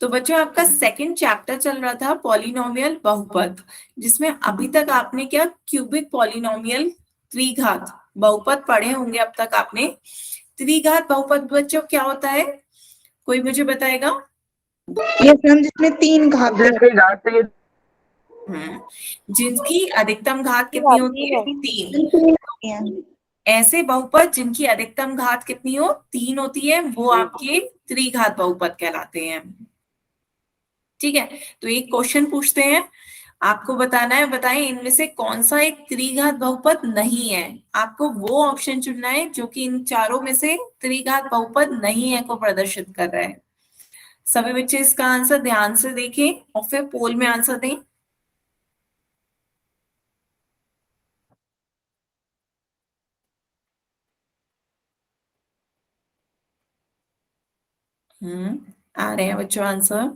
तो बच्चों आपका सेकंड चैप्टर चल रहा था पॉलिनोमियल बहुपद, जिसमें अभी तक आपने क्या क्यूबिक पॉलिनोमियल त्रिघात बहुपद पढ़े होंगे अब तक आपने। त्रिघात बहुपद बच्चों क्या होता है, कोई मुझे बताएगा? ये मैम जिसमें 3 घातें जिनकी अधिकतम घात कितनी होती है? 3। होती हैं। ऐसे बहुपद जिनकी अधिकतम घात कितनी हो? 3 होती है, वो आपके त्रिघात बहुपद कहलाते हैं। ठीक है, तो एक क्वेश्चन पूछते हैं, आपको बताना है, बताएं इनमें से कौन सा एक त्रिघात बहुपद नहीं है। आपको वो ऑप्शन चुनना है जो कि इन चारों में से त्रिघात बहुपद नहीं है को प्रदर्शित कर रहा है। सभी बच्चे इसका आंसर ध्यान से देखें और फिर पोल में आंसर दें। आ रहे हैं बच्चों आंसर।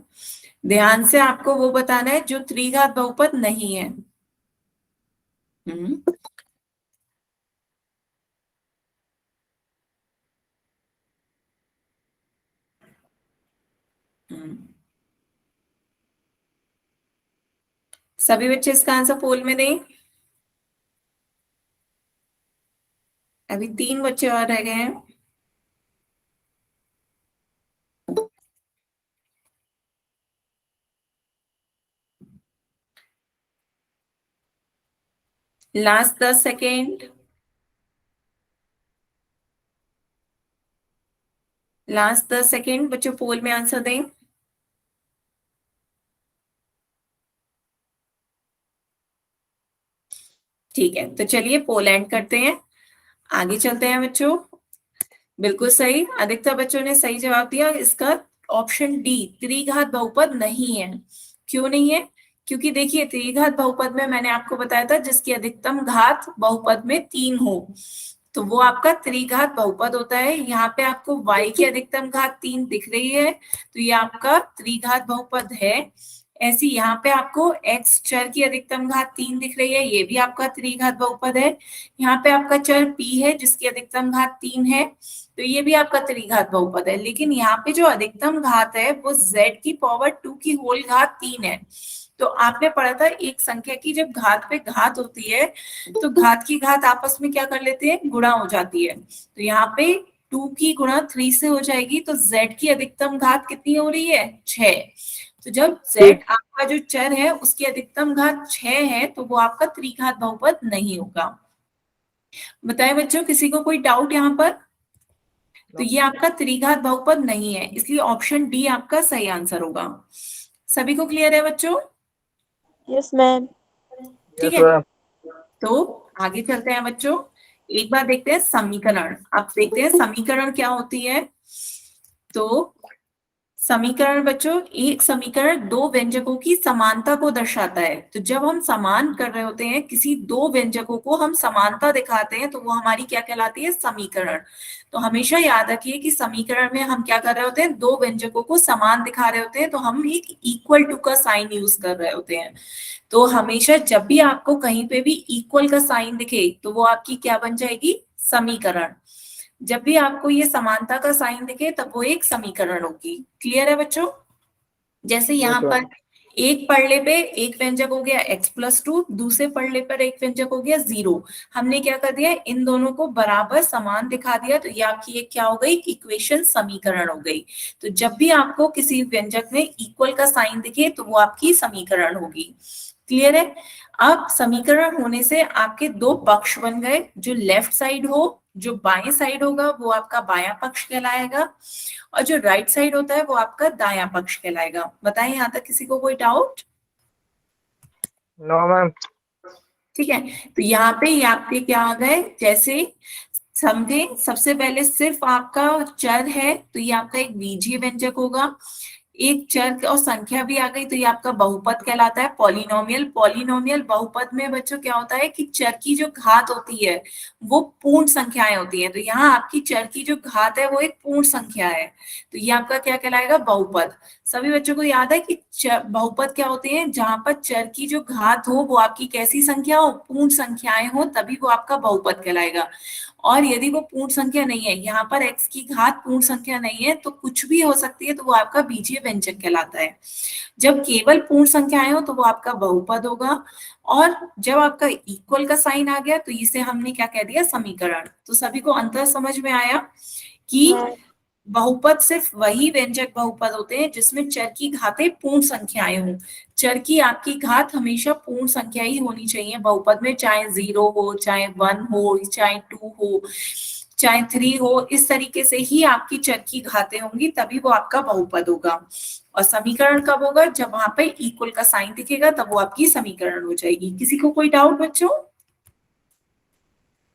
ध्यान से आपको वो बताना है जो त्रिघात बहुपद नहीं है। हम्म हम्म। सभी बच्चे इसका आंसर पोल में दें। अभी 3 बच्चे और रह गए हैं। लास्ट 10 सेकेंड, लास्ट 10 सेकेंड बच्चों, पोल में आंसर दें। ठीक है, तो चलिए पोल एंड करते हैं, आगे चलते हैं बच्चों। बिल्कुल सही, अधिकतर बच्चों ने सही जवाब दिया। इसका ऑप्शन डी त्रिघात बहुपद नहीं है। क्यों नहीं है? क्योंकि देखिए त्रिघात बहुपद में मैंने आपको बताया था जिसकी अधिकतम घात बहुपद में 3 हो, तो वो आपका त्रिघात बहुपद होता है। यहाँ पे आपको y की अधिकतम घात 3 दिख रही है, तो ये आपका त्रिघात बहुपद है। ऐसी यहाँ पे आपको x चर की अधिकतम घात 3 दिख रही है, ये भी आपका त्रिघात बहुपद है। यहाँ पे आपका चर p है जिसकी अधिकतम घात 3 है, तो ये भी आपका त्रिघात बहुपद है। लेकिन यहाँ पे जो अधिकतम घात है वो z की पावर 2 की होल घात 3 है। तो आपने पढ़ा था एक संख्या की जब घात पे घात होती है तो घात की घात आपस में क्या कर लेते हैं, गुणा हो जाती है। तो यहाँ पे 2 की गुणा 3 से हो जाएगी, तो z की अधिकतम घात कितनी हो रही है? 6। तो जब z आपका जो चर है उसकी अधिकतम घात 6 है तो वो आपका त्रिघात बहुपद नहीं होगा। बताएं बच्चों, किसी को कोई डाउट यहाँ पर? तो ये आपका त्रिघात बहुपद नहीं है, इसलिए ऑप्शन डी आपका सही आंसर होगा। सभी को क्लियर है बच्चों? Yes ma'am. ठीक है, तो आगे चलते हैं बच्चों। एक बार देखते हैं समीकरण, अब देखते हैं समीकरण क्या होती है। तो समीकरण बच्चों, एक समीकरण दो व्यंजकों की समानता को दर्शाता है। तो जब हम समान कर रहे होते हैं किसी दो व्यंजकों को, हम समानता दिखाते हैं, तो वो हमारी क्या कहलाती है? समीकरण। तो हमेशा याद रखिए कि समीकरण में हम क्या कर रहे होते हैं, दो व्यंजकों को समान दिखा रहे होते हैं, तो हम एक इक्वल टू का साइन यूज कर रहे होते हैं। तो हमेशा जब भी आपको कहीं पे भी इक्वल का साइन दिखे तो वो आपकी क्या बन जाएगी? समीकरण। जब भी आपको ये समानता का साइन दिखे तब वो एक समीकरण होगी। क्लियर है बच्चों? जैसे यहाँ पर एक पढ़ले पे एक व्यंजक हो गया x+2, दूसरे पढ़ले पर एक व्यंजक हो गया 0। हमने क्या कर दिया, इन दोनों को बराबर समान दिखा दिया, तो ये आपकी एक क्या हो गई? इक्वेशन, समीकरण हो गई। तो जब भी आपको किसी व्यंजक में इक्वल का साइन दिखे तो वो आपकी समीकरण होगी। क्लियर है? अब समीकरण होने से आपके दो पक्ष बन गए, जो लेफ्ट साइड हो, जो बाएं साइड होगा वो आपका बायां पक्ष कहलाएगा, और जो राइट साइड होता है वो आपका दायां पक्ष कहलाएगा। बताएं यहाँ तक किसी को कोई डाउट? No ma'am. ठीक है, तो यहाँ पे ये आपके क्या आ गए, जैसे समझे, सबसे पहले सिर्फ आपका चर है तो ये आपका एक बीजीय व्यंजक होगा। एक चर और संख्या भी आ गई तो ये आपका बहुपद कहलाता है, पॉलिनोमियल। पॉलिनोमियल बहुपद में बच्चों क्या होता है कि चर की जो घात होती है वो पूर्ण संख्याएं होती है, तो यहाँ आपकी चर की जो घात है वो एक पूर्ण संख्या है, तो ये आपका क्या कहलाएगा? बहुपद। सभी बच्चों को याद है कि बहुपद क्या होते हैं? जहां पर चर की जो घात हो वो आपकी कैसी संख्या हो? पूर्ण संख्याएं हो, तभी वो आपका बहुपद कहलाएगा। और यदि वो पूर्ण संख्या नहीं है, यहाँ पर x की घात पूर्ण संख्या नहीं है तो कुछ भी हो सकती है, तो वो आपका बीजीय व्यंजक कहलाता है। जब केवल पूर्ण संख्याएं हो तो वो आपका बहुपद होगा, और जब आपका इक्वल का साइन आ गया तो इसे हमने क्या कह दिया, समीकरण। तो सभी को अंतर समझ में आया कि हाँ। बहुपद सिर्फ वही व्यंजक बहुपद होते हैं जिसमें चर की घातें पूर्ण संख्याएं हों। चर की आपकी घात हमेशा पूर्ण संख्या ही होनी चाहिए बहुपद में, चाहे 0 हो, चाहे 1 हो, चाहे 2 हो, चाहे 3 हो। इस तरीके से ही आपकी चर की घातें होंगी, तभी वो आपका बहुपद होगा। और समीकरण कब होगा, जब वहां पे इक्वल का साइन दिखेगा, तब वो आपकी समीकरण हो जाएगी। किसी को कोई डाउट बच्चों?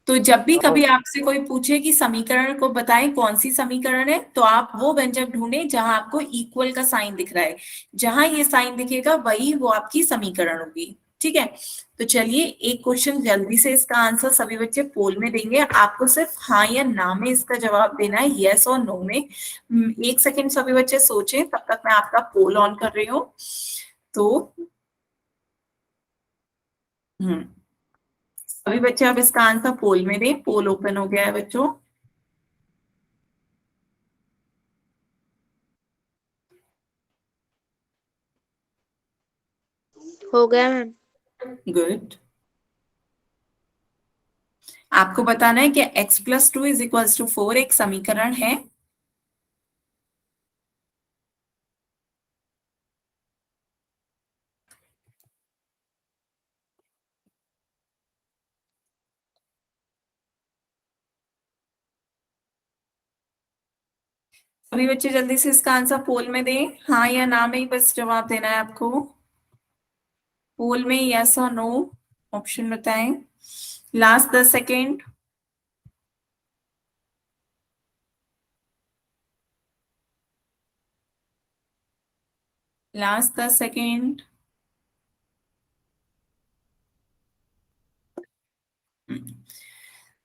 तो जब भी कभी आपसे कोई पूछे कि समीकरण को बताएं कौन सी समीकरण है, तो आप वो व्यंजक ढूंढें जहां आपको इक्वल का साइन दिख रहा है। जहां ये साइन दिखेगा वही वो आपकी समीकरण होगी। ठीक है, तो चलिए एक क्वेश्चन जल्दी से इसका आंसर सभी बच्चे पोल में देंगे। आपको सिर्फ हाँ या ना में इसका जवाब देना है, यस और नो में। 1 सेकेंड सभी बच्चे सोचें, तब तक मैं आपका पोल ऑन कर रही हूँ। तो सभी बच्चे अब इसका आंसर पोल में दें। पोल ओपन हो गया है बच्चों। हो गया मैम। गुड। आपको बताना है कि x+2 = 4 एक समीकरण है। सभी बच्चे जल्दी से इसका आंसर पोल में दें, हाँ या ना में ही बस जवाब देना है आपको। पोल में यस और नो ऑप्शन बताएं। Last 10 second. Last 10 second.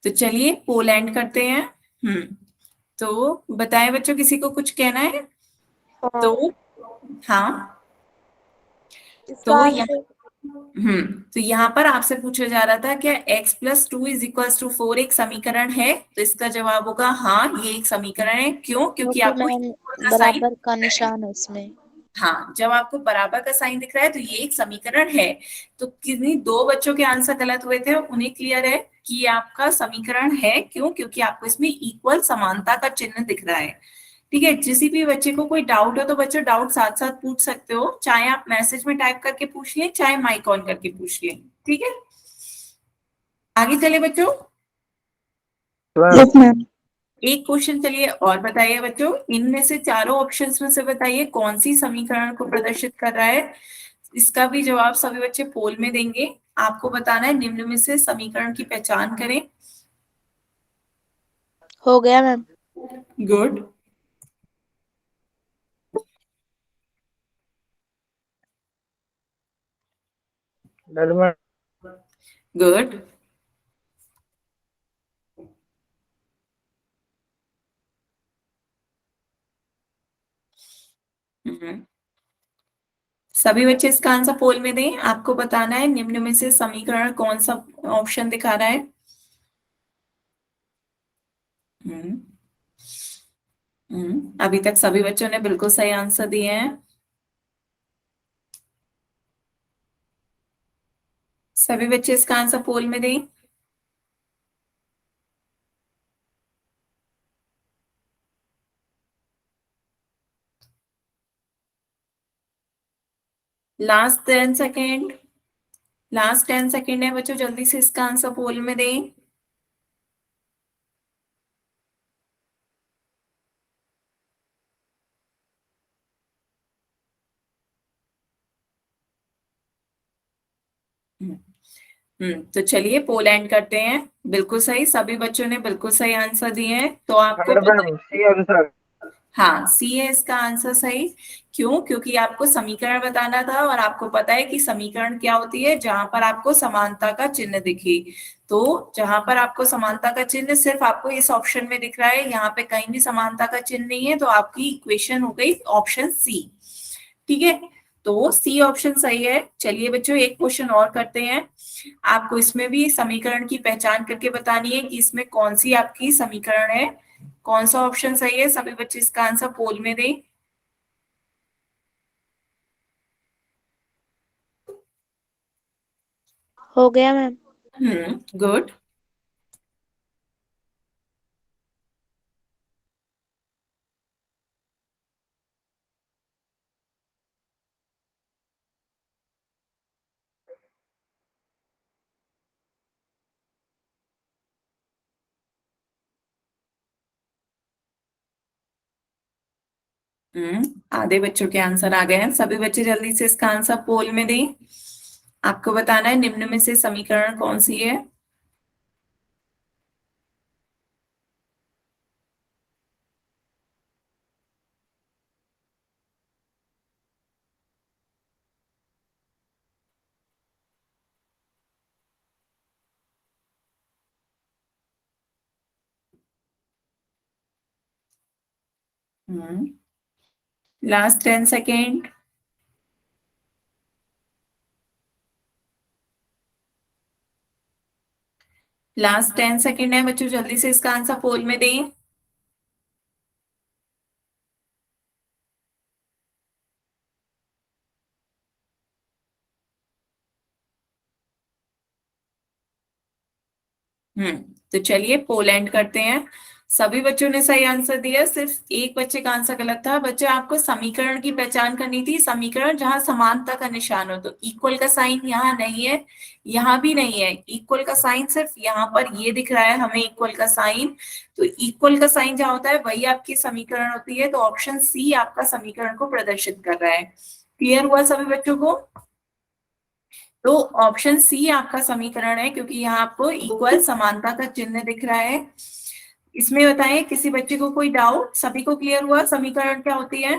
तो चलिए पोल एंड करते हैं। तो बताएं बच्चों, किसी को कुछ कहना है? तो हाँ, इसका तो आंसर तो यहाँ पर आपसे पूछा जा रहा था क्या x+2 = 4 एक समीकरण है? तो इसका जवाब होगा हाँ, ये एक समीकरण है। क्यों? क्योंकि क्योंकि आपको मैम equal का साइन, बराबर का निशान है इसमें। हाँ, जब आपको बराबर का साइन दिख रहा है तो ये एक समीकरण है। तो किन्हीं 2 बच्चों के आंसर गलत हुए थे, उन्हें क्लियर है कि ये आपका समीकरण है। क्यों? क्योंकि आपको इसमें इक्वल समानता का चिन्ह दिख रहा है। ठीक है, किसी भी बच्चे को कोई डाउट हो तो बच्चों डाउट साथ साथ पूछ सकते हो, चाहे आप मैसेज में टाइप करके पूछ लें, चाहे माइक ऑन करके पूछ लें। ठीक है, आगे चले बच्चों। Yes ma'am. एक क्वेश्चन चलिए और बताइए बच्चों, इनमें से चारों ऑप्शंस में से बताइए कौन सी समीकरण को प्रदर्शित कर रहा है। इसका भी जवाब सभी बच्चे पोल में देंगे। आपको बताना है निम्न में से समीकरण की पहचान करें। हो गया मैम। गुड। गुड। सभी बच्चे इसका आंसर पोल में दें। आपको बताना है निम्न में से समीकरण कौन सा ऑप्शन दिखा रहा है। हम्म अभी तक सभी बच्चों ने बिल्कुल सही आंसर दिए हैं। सभी बच्चे इसका आंसर पोल में दें। Last 10 second. लास्ट 10 सेकेंड है बच्चों, जल्दी से इसका आंसर पोल में दें। तो चलिए पोल एंड करते हैं। बिल्कुल सही, सभी बच्चों ने बिल्कुल सही आंसर दिए हैं। तो आपको पता है, सी आंसर। हाँ, सी है इसका आंसर सही। क्यों? क्योंकि आपको समीकरण बताना था, और आपको पता है कि समीकरण क्या होती है, जहां पर आपको समानता का चिन्ह दिखे। तो जहां पर आपको समानता का चिन्ह सिर्फ आपको इस ऑप्शन में दिख रहा है, यहाँ पे कहीं भी समानता का चिन्ह नहीं है, तो आपकी इक्वेशन हो गई ऑप्शन सी। ठीक है, तो सी ऑप्शन सही है। चलिए बच्चों एक क्वेश्चन और करते हैं। आपको इसमें भी समीकरण की पहचान करके बतानी है कि इसमें कौन सी आपकी समीकरण है, कौन सा ऑप्शन सही है। सभी बच्चे इसका आंसर पोल में दें। हो गया मैम। गुड। आधे बच्चों के आंसर आ गए हैं। सभी बच्चे जल्दी से इसका आंसर पोल में दें। आपको बताना है निम्न में से समीकरण कौन सी है। Last 10 second. लास्ट 10 सेकेंड है बच्चों, जल्दी से इसका आंसर पोल में दें। तो चलिए पोल एंड करते हैं। सभी बच्चों ने सही आंसर दिया, सिर्फ एक बच्चे का आंसर गलत था। बच्चे आपको समीकरण की पहचान करनी थी। समीकरण जहां समानता का निशान हो, तो इक्वल का साइन यहाँ नहीं है, यहाँ भी नहीं है। इक्वल का साइन सिर्फ यहाँ पर ये दिख रहा है हमें, इक्वल का साइन। तो इक्वल का साइन जहाँ होता है वही आपकी समीकरण होती है। तो ऑप्शन सी आपका समीकरण को प्रदर्शित कर रहा है। क्लियर हुआ सभी बच्चों को? तो ऑप्शन सी आपका समीकरण है, क्योंकि यहाँ आपको इक्वल समानता का चिन्ह दिख रहा है। इसमें बताएं किसी बच्चे को कोई डाउट? सभी को क्लियर हुआ समीकरण क्या होती है?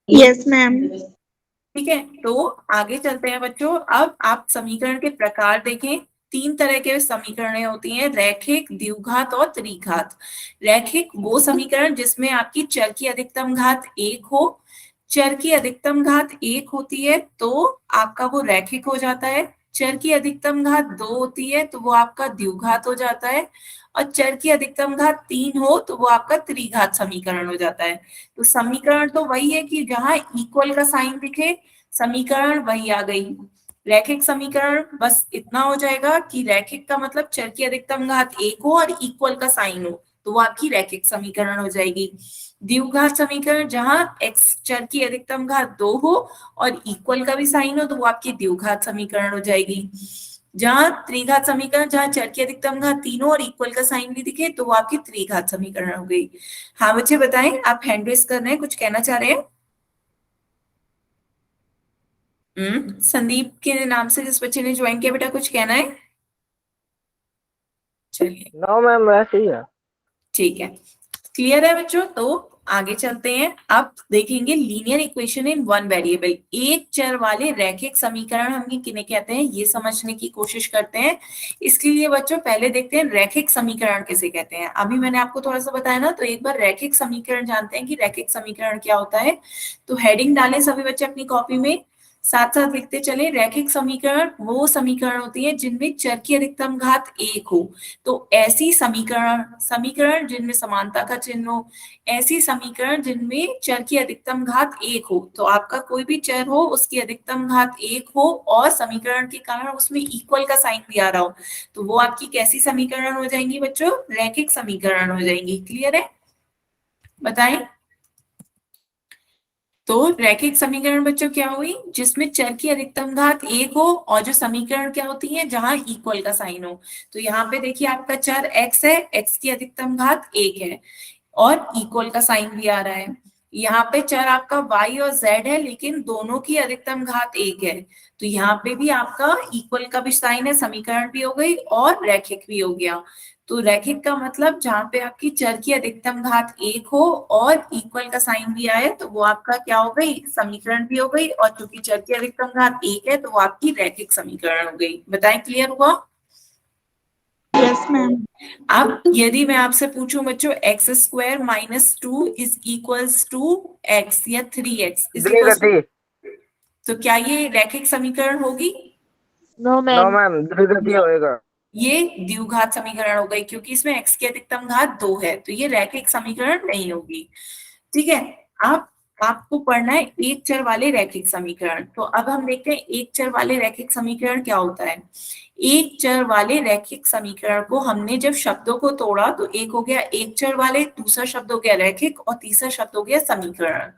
Yes ma'am. ठीक है, तो आगे चलते हैं बच्चों। अब आप समीकरण के प्रकार देखें। तीन तरह के समीकरण होती हैं, रैखिक, द्विघात और त्रिघात। रैखिक वो समीकरण जिसमें आपकी चर की अधिकतम घात 1 हो। चर की अधिकतम घात 1 होती है तो आपका वो रैखिक हो जाता है। चर की अधिकतम घात 2 होती है तो वो आपका द्विघात हो जाता है। और चर की अधिकतम घात 3 हो तो वो आपका त्रिघात समीकरण हो जाता है। तो समीकरण तो वही है कि जहां इक्वल का साइन दिखे, समीकरण वही आ गई। रैखिक समीकरण बस इतना हो जाएगा कि रैखिक का मतलब चर की अधिकतम घात 1 हो और इक्वल का साइन हो, तो वो आपकी रैखिक समीकरण हो जाएगी। द्विघात समीकरण जहां x चर की अधिकतम घात 2 हो और इक्वल का भी साइन हो, तो वो आपकी द्विघात समीकरण हो जाएगी। जहां त्रिघात समीकरण जहां चर की अधिकतम घात 3 हो और इक्वल का साइन भी दिखे, तो वो आपकी त्रिघात समीकरण हो गई। हाँ बच्चे बताएं, आप हैंड रेस कर रहे हैं, कुछ कहना चाह रहे हैं? संदीप के नाम से जिस बच्चे ने ज्वाइन किया, बेटा कुछ कहना है? चलिए नो मैम, वैसे ही है। ठीक है, क्लियर है बच्चों। तो आगे चलते हैं। अब देखेंगे linear equation in one variable. एक चर वाले रैखिक समीकरण हम किन्हें कहते हैं, ये समझने की कोशिश करते हैं। इसके लिए बच्चों पहले देखते हैं रैखिक समीकरण किसे कहते हैं। अभी मैंने आपको थोड़ा सा बताया ना, तो एक बार रैखिक समीकरण जानते हैं कि रैखिक समीकरण क्या होता है। तो हेडिंग डालें सभी बच्चे अपनी कॉपी में, साथ साथ लिखते चले। रैखिक समीकरण वो समीकरण होती है जिनमें चर की अधिकतम घात 1 हो। तो ऐसी समीकरण समीकरण जिनमें समानता का चिन्ह हो, ऐसी समीकरण जिनमें चर की अधिकतम घात 1 हो। तो आपका कोई भी चर हो, उसकी अधिकतम घात 1 हो और समीकरण के कारण उसमें इक्वल का साइन भी आ रहा हो, तो वो आपकी कैसी समीकरण हो जाएंगी बच्चों? रैखिक समीकरण हो जाएंगी। क्लियर है? बताएं। तो रैखिक समीकरण बच्चों क्या हुई? जिसमें चर की अधिकतम घात 1 हो और जो समीकरण क्या होती है, जहां इक्वल का साइन हो। तो यहाँ पे देखिए आपका चर x है, x की अधिकतम घात 1 है और इक्वल का साइन भी आ रहा है। यहाँ पे चर आपका y और z है, लेकिन दोनों की अधिकतम घात 1 है। तो यहाँ पे भी आपका इक्वल का भी साइन है, समीकरण भी हो गई और रैखिक भी हो गया। तो रैखिक का मतलब जहां पे आपकी चर की अधिकतम घात 1 हो और इक्वल का साइन भी आए, तो वो आपका क्या हो गई? समीकरण भी हो गई। और चूंकि चर की अधिकतम घात 1 है, तो वो आपकी रैखिक समीकरण हो गई। बताएं, क्लियर हुआ? Yes ma'am. अब यदि मैं आपसे पूछूं बच्चों, X square minus 2 is equals to X या 3x इज इक्वल्स टू, तो क्या ये रैखिक समीकरण होगी? No no ma'am. मैम, द्विघाती होएगा। ये द्विघात समीकरण हो गई, क्योंकि इसमें x की अधिकतम घात 2 है, तो ये रैखिक समीकरण नहीं होगी। ठीक है, अब आपको पढ़ना है एक चर वाले रैखिक समीकरण। तो अब हम देखते हैं एक चर वाले रैखिक समीकरण क्या होता है। एक चर वाले रैखिक समीकरण को हमने जब शब्दों को तोड़ा तो एक हो गया एक चर वाले, दूसरा शब्द हो गया रैखिक, और तीसरा शब्द हो गया समीकरण।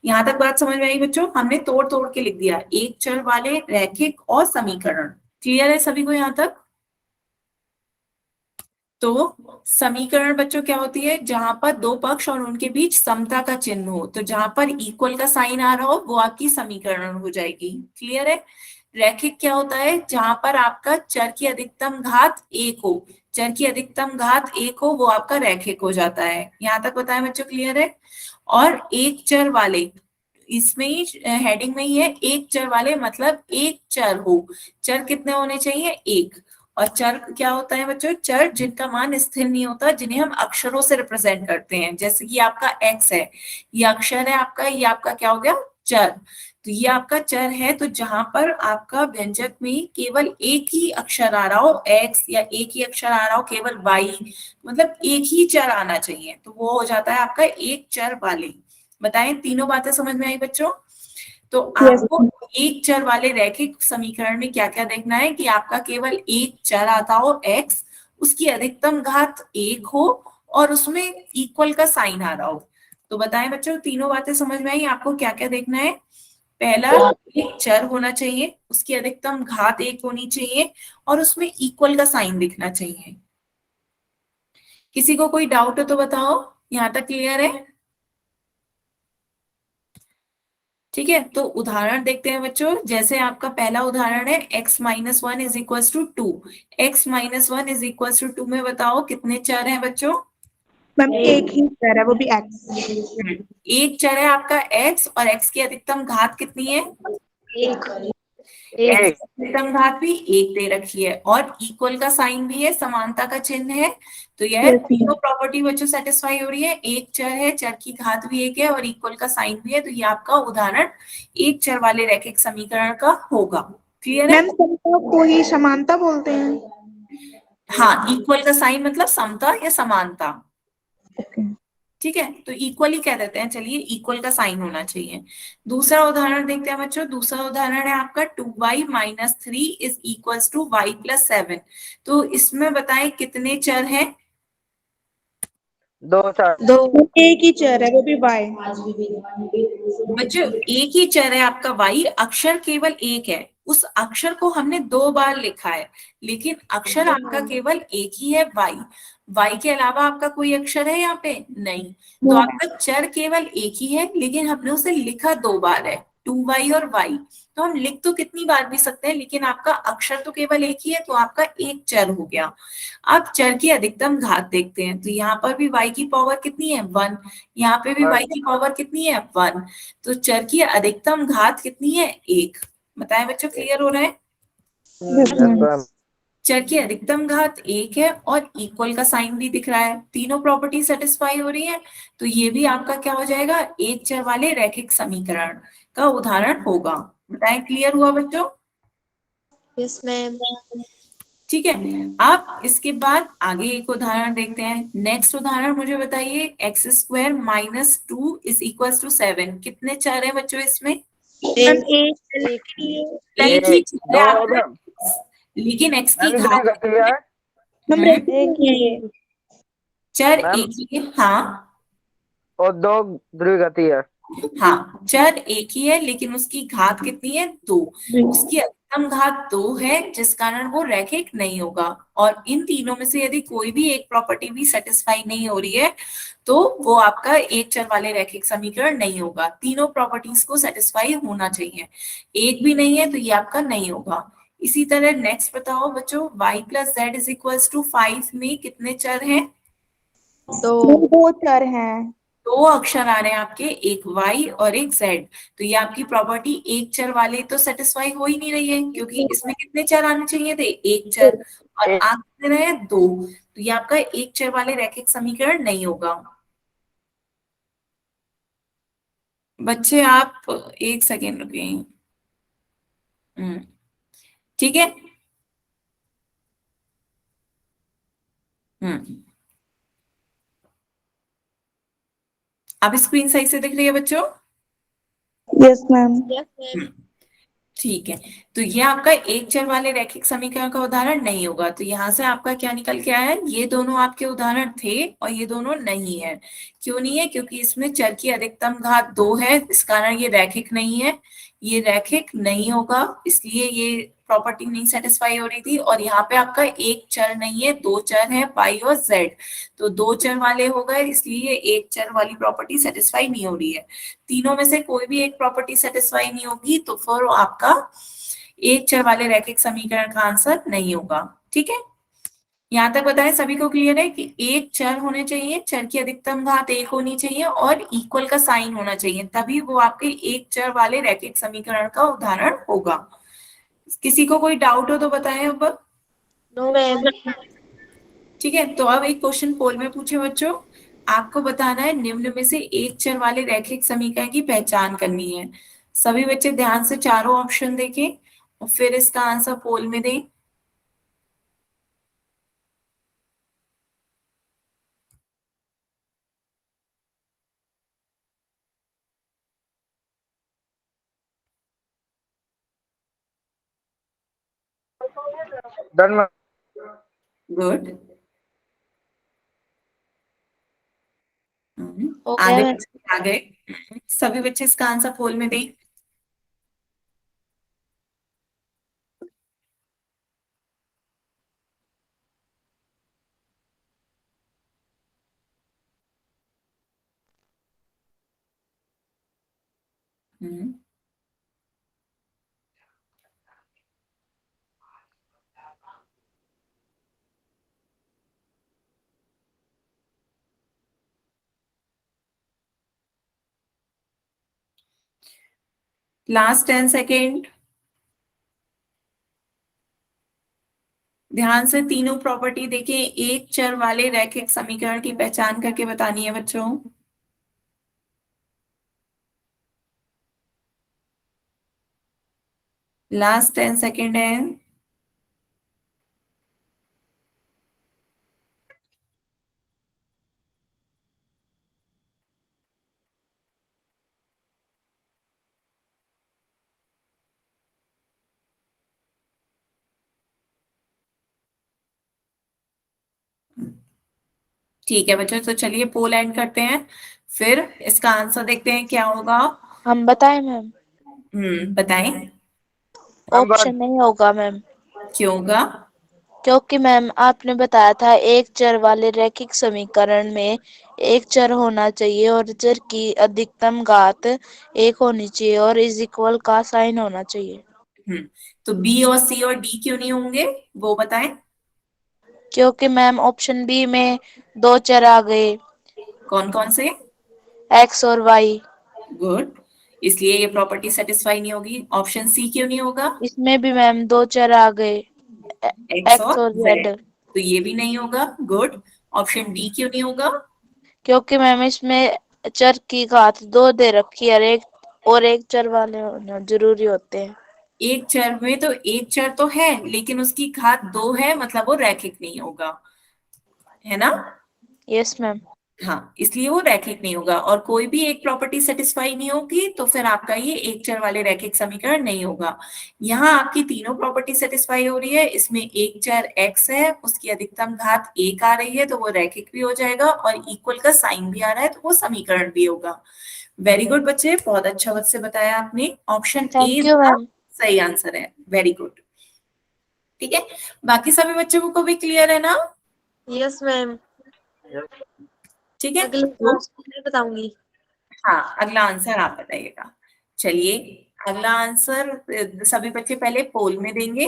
यहाँ तक बात समझ में आई बच्चों? हमने तोड़ तोड़ के लिख दिया, एक चर वाले रैखिक और समीकरण। क्लियर है सभी को यहाँ तक? तो समीकरण बच्चों क्या होती है? जहां पर दो पक्ष और उनके बीच समता का चिन्ह हो, तो जहां पर इक्वल का साइन आ रहा हो वो आपकी समीकरण हो जाएगी। क्लियर है? रैखिक क्या होता है? जहां पर आपका चर की अधिकतम घात 1 हो, चर की अधिकतम घात 1 हो, वो आपका रैखिक हो जाता है। यहां तक बताया बच्चों? क्लियर है? और एक चर वाले, इसमें ही हेडिंग में ही है, एक चर वाले मतलब एक चर हो, चर कितने होने चाहिए? एक। और चर क्या होता है बच्चों? चर जिनका मान स्थिर नहीं होता, जिन्हें हम अक्षरों से रिप्रेजेंट करते हैं, जैसे कि आपका x है, ये अक्षर है आपका, ये आपका क्या हो गया? चर। तो ये आपका चर है, तो जहां पर आपका व्यंजक में केवल एक ही अक्षर आ रहा हो x, या एक ही अक्षर आ रहा हो केवल y, मतलब एक ही चर आना चाहिए, तो वो हो जाता है आपका एक चर वाले। बताएं तीनों बातें समझ में आई बच्चों? तो आपको एक चर वाले रैखिक समीकरण में क्या क्या देखना है कि आपका केवल एक चर आता हो x, उसकी अधिकतम घात 1 हो, और उसमें इक्वल का साइन आ रहा हो। तो बताएं बच्चों तीनों बातें समझ में आई? आपको क्या क्या देखना है? पहला, एक चर होना चाहिए, उसकी अधिकतम घात 1 होनी चाहिए, और उसमें इक्वल का साइन दिखना चाहिए। किसी को कोई डाउट हो तो बताओ, यहां तक क्लियर है? ठीक है, तो उदाहरण देखते हैं बच्चों। जैसे आपका पहला उदाहरण है x-1 is equal to 2। x-1 is equal to 2 में बताओ कितने चर हैं बच्चों? मैम एक ही चर है, वो भी x। एक चर है आपका x, और x की अधिकतम घात कितनी है? एक। x एक। की अधिकतम घात भी 1 दे रखी है, और इक्वल का साइन भी है, समानता का चिन्ह है। तो यह Yes, तीनों प्रॉपर्टी बच्चों सेटिस्फाई हो रही है। एक चर है, चर की घात भी 1 है, और इक्वल का साइन भी है, तो ये आपका उदाहरण एक चर वाले रैखिक समीकरण का होगा। क्लियर है? मैम समता को ही समानता बोलते हैं। हाँ, इक्वल का साइन मतलब समता या समानता। ओके। ठीक है, तो इक्वल ही कह देते हैं, चलिए इक्वल का साइन होना चाहिए। दूसरा उदाहरण देखते हैं बच्चों। दूसरा उदाहरण है आपका 2y-3 is equal to y+7। तो इसमें बताएं कितने चर हैं? दो चर। दो। एक ही चर है, वो भी y। बच्चों एक ही चर है आपका y, अक्षर केवल एक है, उस अक्षर को हमने 2 बार लिखा है, लेकिन अक्षर आपका केवल एक ही है y के अलावा आपका कोई अक्षर है यहाँ पे? नहीं। तो आपका चर केवल एक ही है, लेकिन हमने उसे लिखा 2 बार है, 2y और y। तो हम लिख तो कितनी बार भी सकते हैं, लेकिन आपका अक्षर तो केवल एक ही है, तो आपका एक चर हो गया। अब चर की अधिकतम घात देखते हैं, तो यहाँ पर भी y की पावर कितनी है? 1। यहाँ पे भी y की पावर कितनी है? 1। तो चर की अधिकतम घात कितनी है? 1। बताएं बच्चों, क्लियर हो रहा है? Yes ma'am. चर की अधिकतम घात 1 है, और इक्वल का साइन भी दिख रहा है, तीनों प्रॉपर्टी सेटिस्फाई हो रही है, तो ये भी आपका क्या हो जाएगा? एक चर वाले रैखिक समीकरण का उदाहरण होगा। बताएं क्लियर हुआ बच्चों? Yes ma'am. ठीक है, आप इसके बाद आगे एक उदाहरण देखते हैं। नेक्स्ट उदाहरण मुझे बताइए, x² - 2 इज इक्वल टू 7। कितने चर है बच्चों इसमें? मैम एक। एक ही चर है दो आपका, मैम। लेकिन x की मैम घात द्विघाती है। मैम एक ही है ये। चर मैम एक ही है। हाँ और दो द्विघाती है। हाँ, चर एक ही है, लेकिन उसकी घात कितनी है? 2। उसकी अधिकतम घात 2 है, जिस कारण वो रैखिक नहीं होगा। और इन तीनों में से यदि कोई भी एक प्रॉपर्टी भी सेटिस्फाई नहीं हो रही है, तो वो आपका एक चर वाले रैखिक समीकरण नहीं होगा। तीनों प्रॉपर्टीज को सेटिस्फाई होना चाहिए, एक भी नहीं है तो ये आपका नहीं होगा। इसी तरह नेक्स्ट बताओ बच्चों, y+z इज इक्वल टू 5 में कितने चर हैं? दो चर हैं। 2 अक्षर आ रहे हैं आपके, एक y और एक z। तो ये आपकी प्रॉपर्टी एक चर वाले तो सेटिस्फाई हो ही नहीं रही है, क्योंकि इसमें कितने चर आने चाहिए थे? एक चर, और एक। आ कितने रहे? 2। तो ये आपका एक चर वाले रैखिक समीकरण नहीं होगा। बच्चे आप एक सेकेंड रुकिए। ठीक है। हम्म अब स्क्रीन सही से दिख रही है बच्चों? Yes ma'am. Yes ma'am. हम्म, ठीक है। तो ये आपका एक चर वाले रैखिक समीकरण का उदाहरण नहीं होगा। तो यहाँ से आपका क्या निकल के आया है, ये दोनों आपके उदाहरण थे और ये दोनों नहीं है। क्यों नहीं है? क्योंकि इसमें चर की अधिकतम घात 2 है, इस कारण ये रैखिक नहीं है। ये रैखिक नहीं होगा, इसलिए ये प्रॉपर्टी नहीं सेटिस्फाई हो रही थी। और यहाँ पे आपका एक चर नहीं है, दो चर है, पाई और जेड। तो दो चर वाले हो गए, इसलिए एक चर वाली प्रॉपर्टी सेटिस्फाई नहीं हो रही है। तीनों में से कोई भी एक प्रॉपर्टी सेटिस्फाई नहीं होगी, तो फिर आपका एक चर वाले रैखिक समीकरण का आंसर नहीं होगा। ठीक है, यहां तक बताएं सभी को क्लियर है कि एक चर होने चाहिए, चर की अधिकतम घात एक होनी चाहिए और इक्वल का साइन होना चाहिए, तभी वो आपके एक चर वाले रैखिक समीकरण का उदाहरण होगा। किसी को कोई डाउट हो तो बताएं अब। No ma'am. ठीक है, तो अब एक क्वेश्चन पोल में पूछे बच्चों, आपको बताना है निम्न में से एक चर वाले रैखिक समीकरण की पहचान करनी है। सभी बच्चे ध्यान से चारों ऑप्शन देखें और फिर इसका आंसर पोल में दें। Done ma'am. गुड। हो गया आधे मैम। बच्चे आ गए। सभी बच्चे इसका आंसर पोल में दें। Last 10 second. ध्यान से तीनों प्रॉपर्टी देखें, एक चर वाले रैखिक समीकरण की पहचान करके बतानी है बच्चों। लास्ट 10 सेकेंड है। ठीक है बच्चों, तो चलिए पोल एंड करते हैं, फिर इसका आंसर देखते हैं क्या होगा। हम बताएं मैम? बताएं। हम ऑप्शन नहीं होगा मैम, क्यों होगा? क्योंकि मैम आपने बताया था एक चर वाले रैखिक समीकरण में एक चर होना चाहिए और चर की अधिकतम घात एक होनी चाहिए और इज इक्वल का साइन होना चाहिए। तो बी और सी और डी क्यों नहीं होंगे, वो बताएं। क्योंकि मैम ऑप्शन बी में दो चर आ गए, कौन कौन से? एक्स और वाई। गुड, इसलिए ये प्रॉपर्टी सेटिस्फाई नहीं होगी। ऑप्शन सी क्यों नहीं होगा? इसमें भी मैम दो चर आ गए, एक्स एक्स और और जेड, जेड। तो ये भी नहीं होगा। गुड। ऑप्शन डी क्यों नहीं होगा? क्योंकि मैम इसमें चर की घात दो दे रखी है और एक चर वाले होना जरूरी होते हैं। एक चर में तो एक चर तो है, लेकिन उसकी घात 2 है, मतलब वो रैखिक नहीं होगा, है ना? Yes ma'am. हाँ, इसलिए वो रैखिक नहीं होगा, और कोई भी एक प्रॉपर्टी सेटिस्फाई नहीं होगी तो फिर आपका ये एक चर वाले रैखिक समीकरण नहीं होगा। यहाँ आपकी तीनों प्रॉपर्टी सेटिस्फाई हो रही है, इसमें एक चर x है, उसकी अधिकतम घात 1 आ रही है, तो वो रैखिक भी हो जाएगा, और इक्वल का साइन भी आ रहा है, तो वो समीकरण भी होगा। वेरी गुड बच्चे, बहुत अच्छा बच्चे बताया आपने। Option A thank you ma'am. सही आंसर है। Very good. ठीक है, बाकी सभी बच्चों को भी क्लियर है ना? Yes ma'am. ठीक है, अगली तो क्लास में बताऊंगी। हाँ, अगला आंसर आप बताइएगा। चलिए, अगला आंसर सभी बच्चे पहले पोल में देंगे।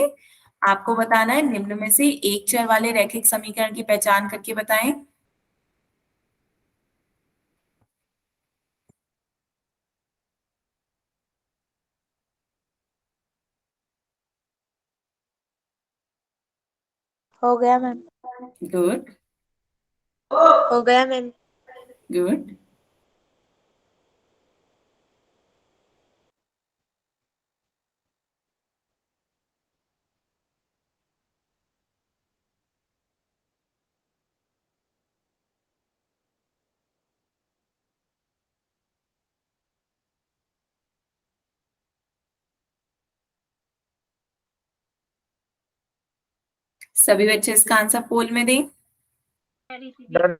आपको बताना है निम्न में से एक चर वाले रैखिक समीकरण की पहचान करके बताएं। हो गया मैम। गुड। हो गया मैम। गुड। सभी बच्चे इसका आंसर पोल में दें। डन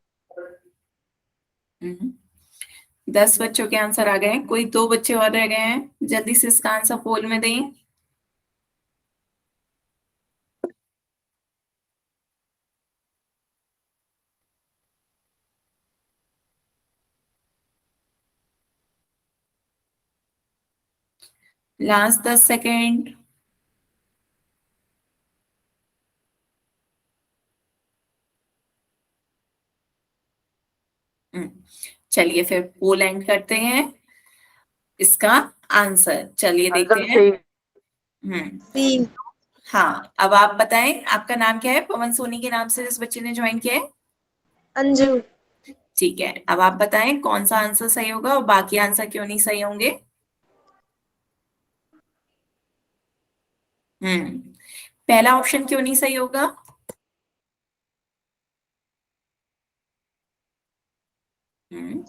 10 बच्चों के आंसर आ गए हैं, कोई 2 बच्चे और रह गए हैं, जल्दी से इसका आंसर पोल में दें। Last 10 second. चलिए फिर पोल एंड करते हैं इसका आंसर, चलिए देखते आंसर हैं। सही हम्म हाँ, अब आप बताएं आपका नाम क्या है। पवन सोनी के नाम से जिस बच्चे ने ज्वाइन किया है। अंजू। ठीक है, अब आप बताएं कौन सा आंसर सही होगा और बाकी आंसर क्यों नहीं सही होंगे। पहला ऑप्शन क्यों नहीं सही होगा।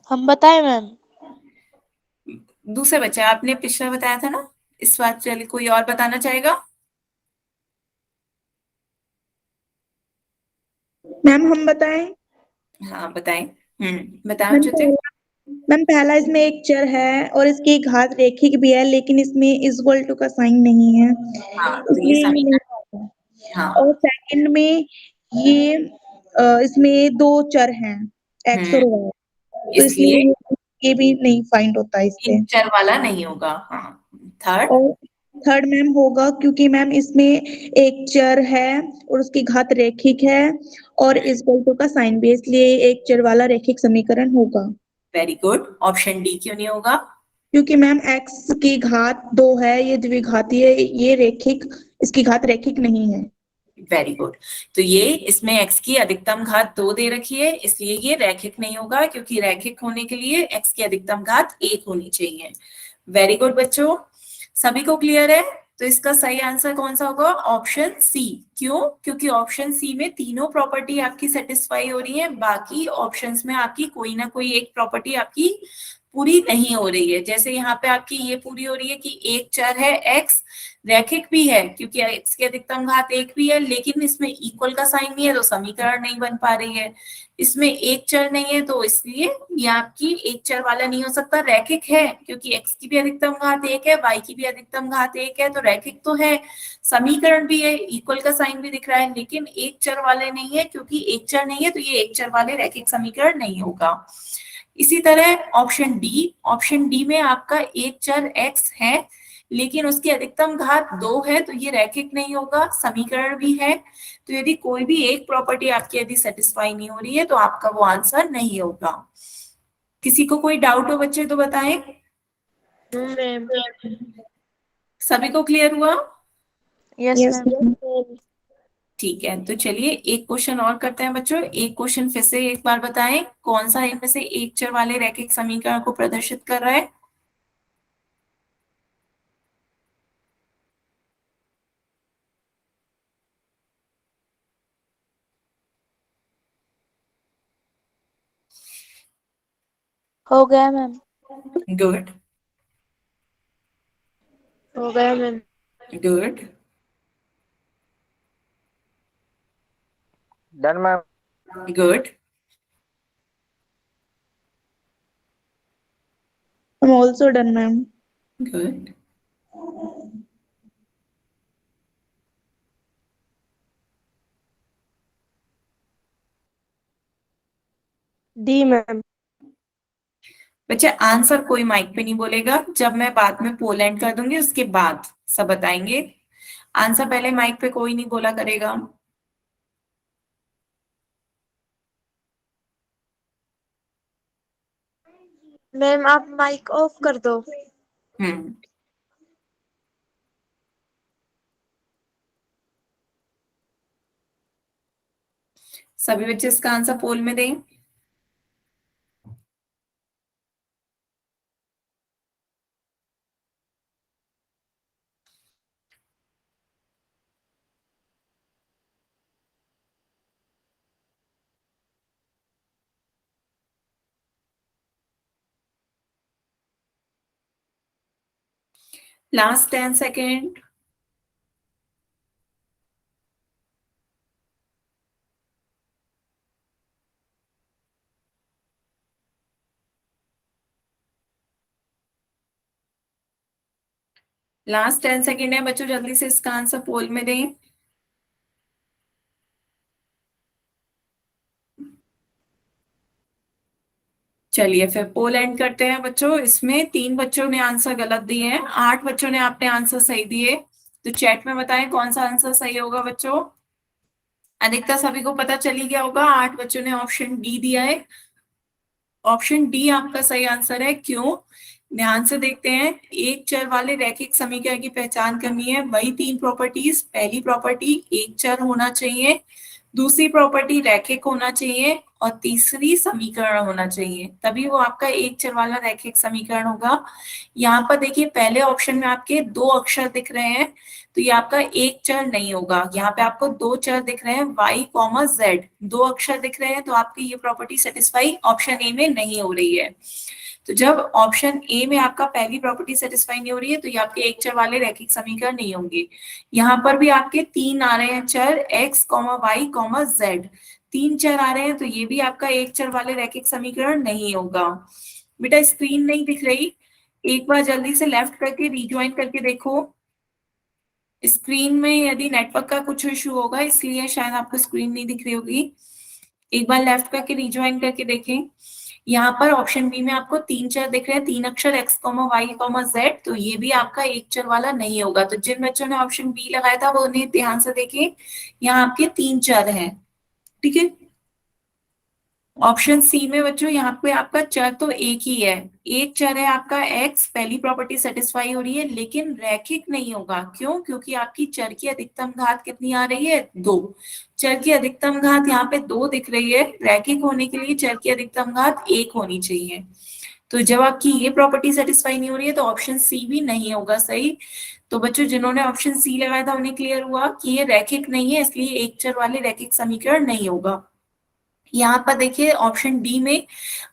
हम बताएं मैम? दूसरे बच्चे, आपने पिछला बताया था ना, इस बार चलिए कोई और बताना चाहेगा। मैम हम बताएं? हाँ बताएं। बताओ मैम ज्योति। पहला मैम पहला इसमें एक चर है और इसकी घात रेखिक भी है, लेकिन इसमें इक्वल टू का साइन नहीं है, हाँ तो ये इसलिए ये नहीं समीकरण। होगा। और हाँ। सेकंड में ये इसमें दो चर हैं, एक्स हम्म और वाई, तो इसलिए इसलिए ये भी नहीं फाइंड होता इससे। एक चर वाला नहीं होगा। हाँ। थर्ड। और थर्ड मैम होगा क्योंकि मैम इसमें एक चर है और उसकी घात रेखिक है और इक्वल टू का साइन भी है, इसलिए एक चर वाला रेखिक समीकरण होगा। वेरी गुड, ऑप्शन डी क्यों नहीं होगा। क्योंकि मैम एक्स की घात 2 है, ये द्विघाती है, ये रेखिक, इसकी घात रेखिक नहीं है। वेरी गुड, तो ये इसमें x की अधिकतम घात 2 दे रखी है, इसलिए ये रैखिक नहीं होगा, क्योंकि रैखिक होने के लिए x की अधिकतम घात 1 होनी चाहिए। वेरी गुड बच्चों, सभी को क्लियर है। तो इसका सही आंसर कौन सा होगा, ऑप्शन सी। क्यों, क्योंकि ऑप्शन सी में तीनों प्रॉपर्टी आपकी सेटिस्फाई हो रही है, बाकी ऑप्शंस में आपकी कोई ना कोई एक प्रॉपर्टी आपकी पूरी नहीं हो रही है। जैसे यहाँ पे आपकी ये पूरी हो रही है कि एक चर है x, रैखिक भी है क्योंकि x की अधिकतम घात 1 भी है, लेकिन इसमें इक्वल का साइन नहीं है तो समीकरण नहीं बन पा रही है। इसमें एक चर नहीं है तो इसलिए ये आपकी एक चर वाला नहीं हो सकता। रैखिक है क्योंकि x की भी अधिकतम घात 1 है, y की भी अधिकतम घात 1 है, तो रैखिक तो है। समीकरण भी है, इक्वल का साइन भी दिख रहा है, लेकिन एक चर वाले नहीं है, क्योंकि एक चर नहीं है तो ये एक चर वाले रैखिक समीकरण नहीं होगा। इसी तरह ऑप्शन डी में आपका एक चर x है, लेकिन उसकी अधिकतम घात 2 है, तो ये रैखिक नहीं होगा, समीकरण भी है। तो यदि कोई भी एक प्रॉपर्टी आपकी यदि सेटिस्फाई नहीं हो रही है तो आपका वो आंसर नहीं होगा। किसी को कोई डाउट हो बच्चे तो बताएं। मैम सभी को क्लियर हुआ। Yes yes ma'am. मैम। ठीक है, तो चलिए एक क्वेश्चन और करते हैं बच्चों। एक क्वेश्चन फिर से एक बार बताएं, कौन सा इनमें से एक चर वाले रैखिक समीकरण को प्रदर्शित कर रहा है। हो गया मैम। गुड। हो गया ma'am. Good. Done ma'am good. I'm also done ma'am. Good. D ma'am. बच्चे आंसर कोई माइक पे नहीं बोलेगा, जब मैं बाद में पोल एंड कर दूंगी उसके बाद सब बताएंगे। आंसर पहले माइक पे कोई नहीं बोला करेगा। मैम आप माइक ऑफ कर दो। हम्म सभी बच्चे इसका आंसर पोल में दें। Last 10 second. लास्ट 10 सेकेंड है बच्चों, जल्दी से इसका आंसर पोल में दें। चलिए फिर पोल एंड करते हैं बच्चों। इसमें 3 बच्चों ने आंसर गलत दिए हैं, 8 बच्चों ने आपने आंसर सही दिए। तो चैट में बताएं कौन सा आंसर सही होगा बच्चों। अधिकतर सभी को पता चली गया होगा, 8 बच्चों ने ऑप्शन डी दिया है। ऑप्शन डी आपका सही आंसर है। क्यों, ध्यान से देखते हैं। एक चर वाले रैखिक समीकरण की पहचान करनी है, वही 3 प्रॉपर्टीज। पहली प्रॉपर्टी एक चर होना चाहिए, दूसरी प्रॉपर्टी रैखिक होना चाहिए, और तीसरी समीकरण होना चाहिए, तभी वो आपका एक चर वाला रैखिक समीकरण होगा। यहाँ पर देखिए पहले ऑप्शन में आपके 2 अक्षर दिख रहे हैं, तो ये आपका एक चर नहीं होगा। यहाँ पे आपको 2 चर दिख रहे हैं, y, z, 2 अक्षर दिख रहे हैं, तो आपकी ये प्रॉपर्टी सेटिस्फाई ऑप्शन ए में नहीं हो रही है। तो जब ऑप्शन ए में आपका पहली प्रॉपर्टी सेटिस्फाई नहीं हो रही है, तो ये आपके एक चर वाले रैखिक समीकरण नहीं होंगे। यहाँ पर भी आपके 3 आ रहे हैं चर, x, y, z, 3 चर आ रहे हैं, तो ये भी आपका एक चर वाले रैखिक समीकरण नहीं होगा। बेटा स्क्रीन नहीं दिख रही, एक बार जल्दी से लेफ्ट करके रिज्वाइन करके देखो। स्क्रीन में यदि नेटवर्क का कुछ इशू होगा, इसलिए शायद आपको स्क्रीन नहीं दिख रही होगी। एक बार लेफ्ट करके रिज्वाइन करके देखें। यहाँ पर ऑप्शन बी में आपको 3 चर दिख रहे हैं, 3 अक्षर x, y, z, तो ये भी आपका एक चर वाला नहीं होगा। तो जिन बच्चों ने ऑप्शन बी लगाया था वो उन्हें ध्यान से देखें, यहाँ आपके 3 चर हैं। ठीक है। ऑप्शन सी में बच्चों यहाँ पे आपका चर तो एक ही है, एक चर है आपका x, पहली प्रॉपर्टी सेटिस्फाई हो रही है, लेकिन रैखिक नहीं होगा। क्यों, क्योंकि आपकी चर की अधिकतम घात कितनी आ रही है, 2। चर की अधिकतम घात यहाँ पे 2 दिख रही है, रैखिक होने के लिए चर की अधिकतम घात 1 होनी चाहिए। तो जब आपकी ये प्रॉपर्टी सेटिस्फाई नहीं हो रही है, तो ऑप्शन सी भी नहीं होगा सही। तो बच्चों जिन्होंने ऑप्शन सी लगाया था उन्हें क्लियर हुआ कि ये रैखिक नहीं है, इसलिए एक चर वाले रैखिक समीकरण नहीं होगा। यहाँ पर देखिए ऑप्शन डी में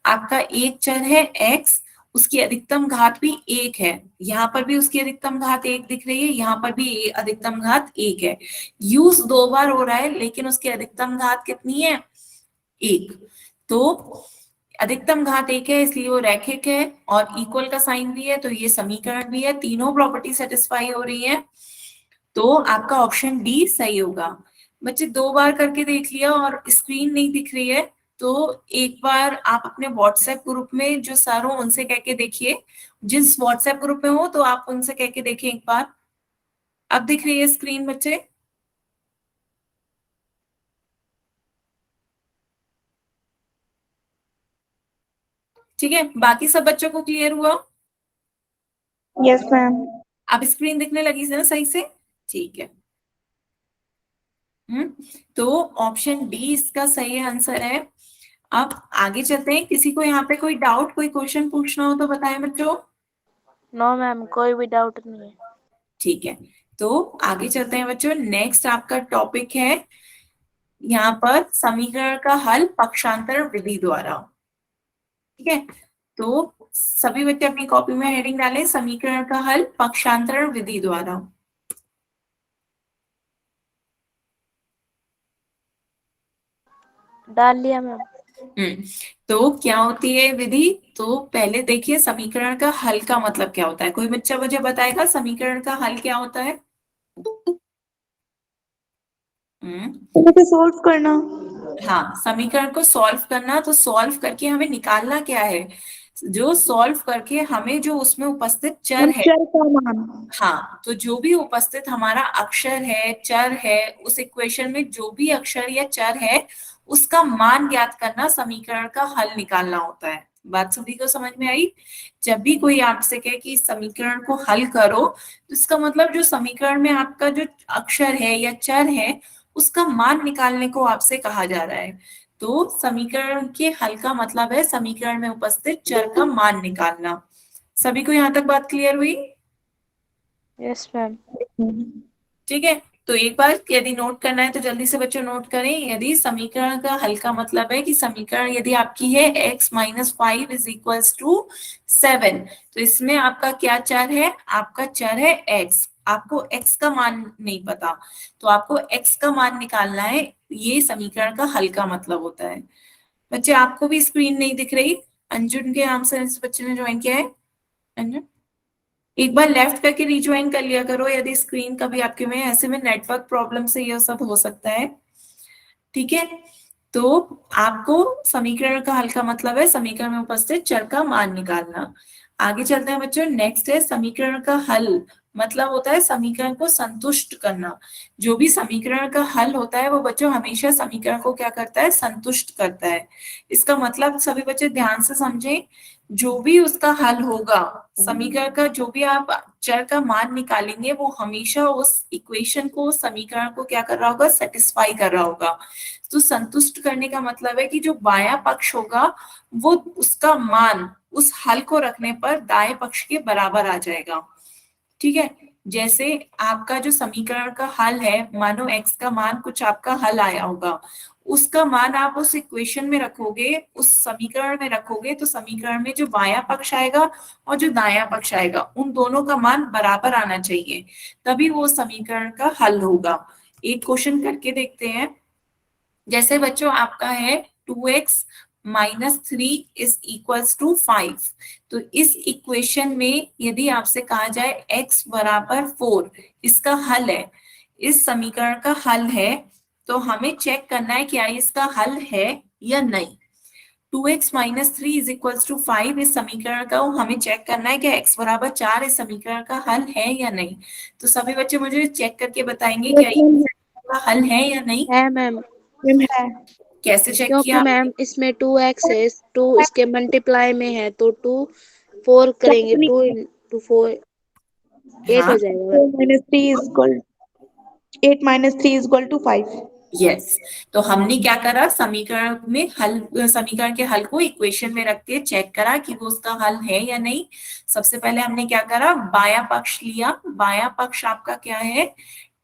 आपका एक चर है x, उसकी अधिकतम घात भी 1 है, यहाँ पर भी उसकी अधिकतम घात 1 दिख रही है, यहाँ पर भी अधिकतम घात 1 है। यूज 2 बार हो रहा है, लेकिन उसकी अधिकतम घात कितनी है, 1। तो अधिकतम घात 1 है, इसलिए वो रैखिक है, और इक्वल का साइन भी है, तो ये समीकरण भी है, तीनों प्रॉपर्टी सेटिस्फाई हो रही है। तो आपका ऑप्शन डी सही होगा। बच्चे 2 बार करके देख लिया और स्क्रीन नहीं दिख रही है, तो एक बार आप अपने व्हाट्सएप ग्रुप में जो सर हो उनसे कह के देखिए, जिस व्हाट्सएप ग्रुप में हो तो आप उनसे कह के देखिए एक बार। अब दिख रही है स्क्रीन बच्चे? ठीक है, बाकी सब बच्चों को क्लियर हुआ? Yes ma'am. अब स्क्रीन दिखने लगी ना सही से? ठीक है। तो ऑप्शन डी इसका सही आंसर है। अब आगे चलते हैं, किसी को यहाँ पे कोई डाउट, कोई क्वेश्चन पूछना हो तो बताएं बच्चों। नो मैम, कोई भी डाउट नहीं है। ठीक है, तो आगे चलते हैं बच्चों। नेक्स्ट आपका टॉपिक है यहाँ पर समीकरण का हल पक्षांतर विधि द्वारा। ठीक है, तो सभी बच्चे अपनी कॉपी में हेडिंग डालें, समीकरण का हल पक्षांतरण विधि द्वारा। डाल लिया मैम। तो क्या होती है विधि? तो पहले देखिए समीकरण का हल का मतलब क्या होता है। कोई बच्चा मुझे बताएगा समीकरण का हल क्या होता है? उसे सॉल्व करना। हाँ, समीकरण को सॉल्व करना। तो सॉल्व करके हमें निकालना क्या है, जो सॉल्व करके हमें जो उसमें उपस्थित चर है, चर का मान। हाँ, तो जो भी उपस्थित हमारा अक्षर है, चर है, उस इक्वेशन में जो भी अक्षर या चर है उसका मान ज्ञात करना समीकरण का हल निकालना होता है। बात सभी को समझ में आई? जब भी कोई आपसे कहे कि इस समीकरण को हल करो, तो इसका मतलब जो समीकरण में आपका जो अक्षर है या चर है उसका मान निकालने को आपसे कहा जा रहा है। तो समीकरण के हल का मतलब है समीकरण में उपस्थित चर का मान निकालना। सभी को यहाँ तक बात क्लियर हुई? Yes ma'am. ठीक है, तो एक बार यदि नोट करना है तो जल्दी से बच्चों नोट करें। यदि समीकरण का हल का मतलब है कि समीकरण यदि आपकी है x minus 5 is equals to 7, तो इसमें आपका क्या चर है, आपका चर है x। आपको x का मान नहीं पता, तो आपको x का मान निकालना है, ये समीकरण का हल का मतलब होता है। बच्चे आपको भी स्क्रीन नहीं दिख रही? अंजुन के नाम से इस बच्चे ने ज्वाइन किया है, अंजुन? एक बार लेफ्ट करके रिज्वाइन कर लिया करो यदि स्क्रीन कभी आपके में, ऐसे में नेटवर्क प्रॉब्लम से यह सब हो सकता है। ठीक है, तो आपको समीकरण का हल का मतलब है समीकरण में उपस्थित चर का मान निकालना। आगे चलते हैं बच्चों, नेक्स्ट है समीकरण का हल, मतलब होता है समीकरण को संतुष्ट करना। जो भी समीकरण का हल होता है वो बच्चों हमेशा समीकरण को क्या करता है, संतुष्ट करता है। इसका मतलब सभी बच्चे ध्यान से समझें, जो भी उसका हल होगा समीकरण का, जो भी आप चर का मान निकालेंगे वो हमेशा उस इक्वेशन को, समीकरण को क्या कर रहा होगा, सेटिस्फाई कर रहा होगा। तो संतुष्ट करने का मतलब है कि जो बायां पक्ष होगा वो उसका मान उस हल को रखने पर दाएं पक्ष के बराबर आ जाएगा। ठीक है, जैसे आपका जो समीकरण का हल है, मानो x का मान कुछ आपका हल आया होगा, उसका मान आप उस इक्वेशन में रखोगे, उस समीकरण में रखोगे, तो समीकरण में जो बायां पक्ष आएगा और जो दायां पक्ष आएगा उन दोनों का मान बराबर आना चाहिए, तभी वो समीकरण का हल होगा। एक क्वेश्चन करके देखते हैं। जैसे बच्चों आपका है 2x minus 3 is equals to 5, तो इस इक्वेशन में यदि आपसे कहा जाए x बराबर 4 इसका हल है, इस समीकरण का हल है, तो हमें चेक करना है क्या इसका हल है या नहीं। 2x minus 3 is equals to 5 इस समीकरण का हमें चेक करना है कि x बराबर 4 इस समीकरण का हल है या नहीं। तो सभी बच्चे मुझे चेक करके बताएंगे क्या Yes, ये ma'am. का हल है या नहीं। है मैम, मैम है। कैसे चेक क्योंकि किया मैम आपने? इसमें 2x है, 2 इसके मल्टीप्लाई में है, तो 2 4 करेंगे, 2 इंटू 4 8 हाँ, हो जाएगा मैम। 8 - 3 = 5। यस। तो हमने क्या करा, समीकरण में हल, समीकरण के हल को इक्वेशन में रख के चेक करा कि वो उसका हल है या नहीं। सबसे पहले हमने क्या करा, बायां पक्ष लिया। बायां पक्ष आपका क्या है,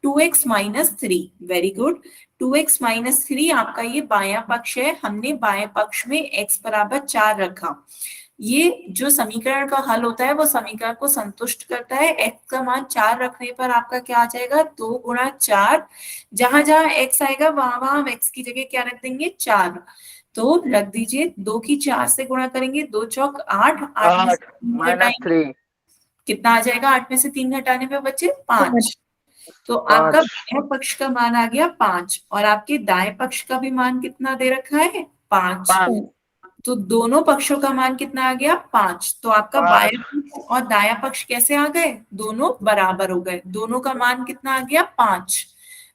2x minus 3। Very good, 2x minus 3 आपका ये बायां पक्ष है। हमने बाएं पक्ष में x बराबर 4 रखा। ये जो समीकरण का हल होता है वो समीकरण को संतुष्ट करता है। x का मान 4 रखने पर आपका क्या आ जाएगा, 2 गुणा 4। जहां जहां x आएगा वहां वहां हम x की जगह क्या रख देंगे, 4। तो रख दीजिए, 2 की 4 से गुणा करेंगे, 2 चौक 8, 8 में से 8 3 माइनस घटाएंगे, 3 कितना आ जाएगा, 8 में से 3 घटाने पे बचे 5। तो आपका 5 बाएं पक्ष का मान आ गया 5 और आपके दाएं पक्ष का भी मान कितना दे रखा है, 5। 5 तो दोनों पक्षों का मान कितना आ गया, 5। तो आपका 5 बायां पक्ष और दायां पक्ष कैसे आ गए, दोनों बराबर हो गए। दोनों का मान कितना आ गया, 5।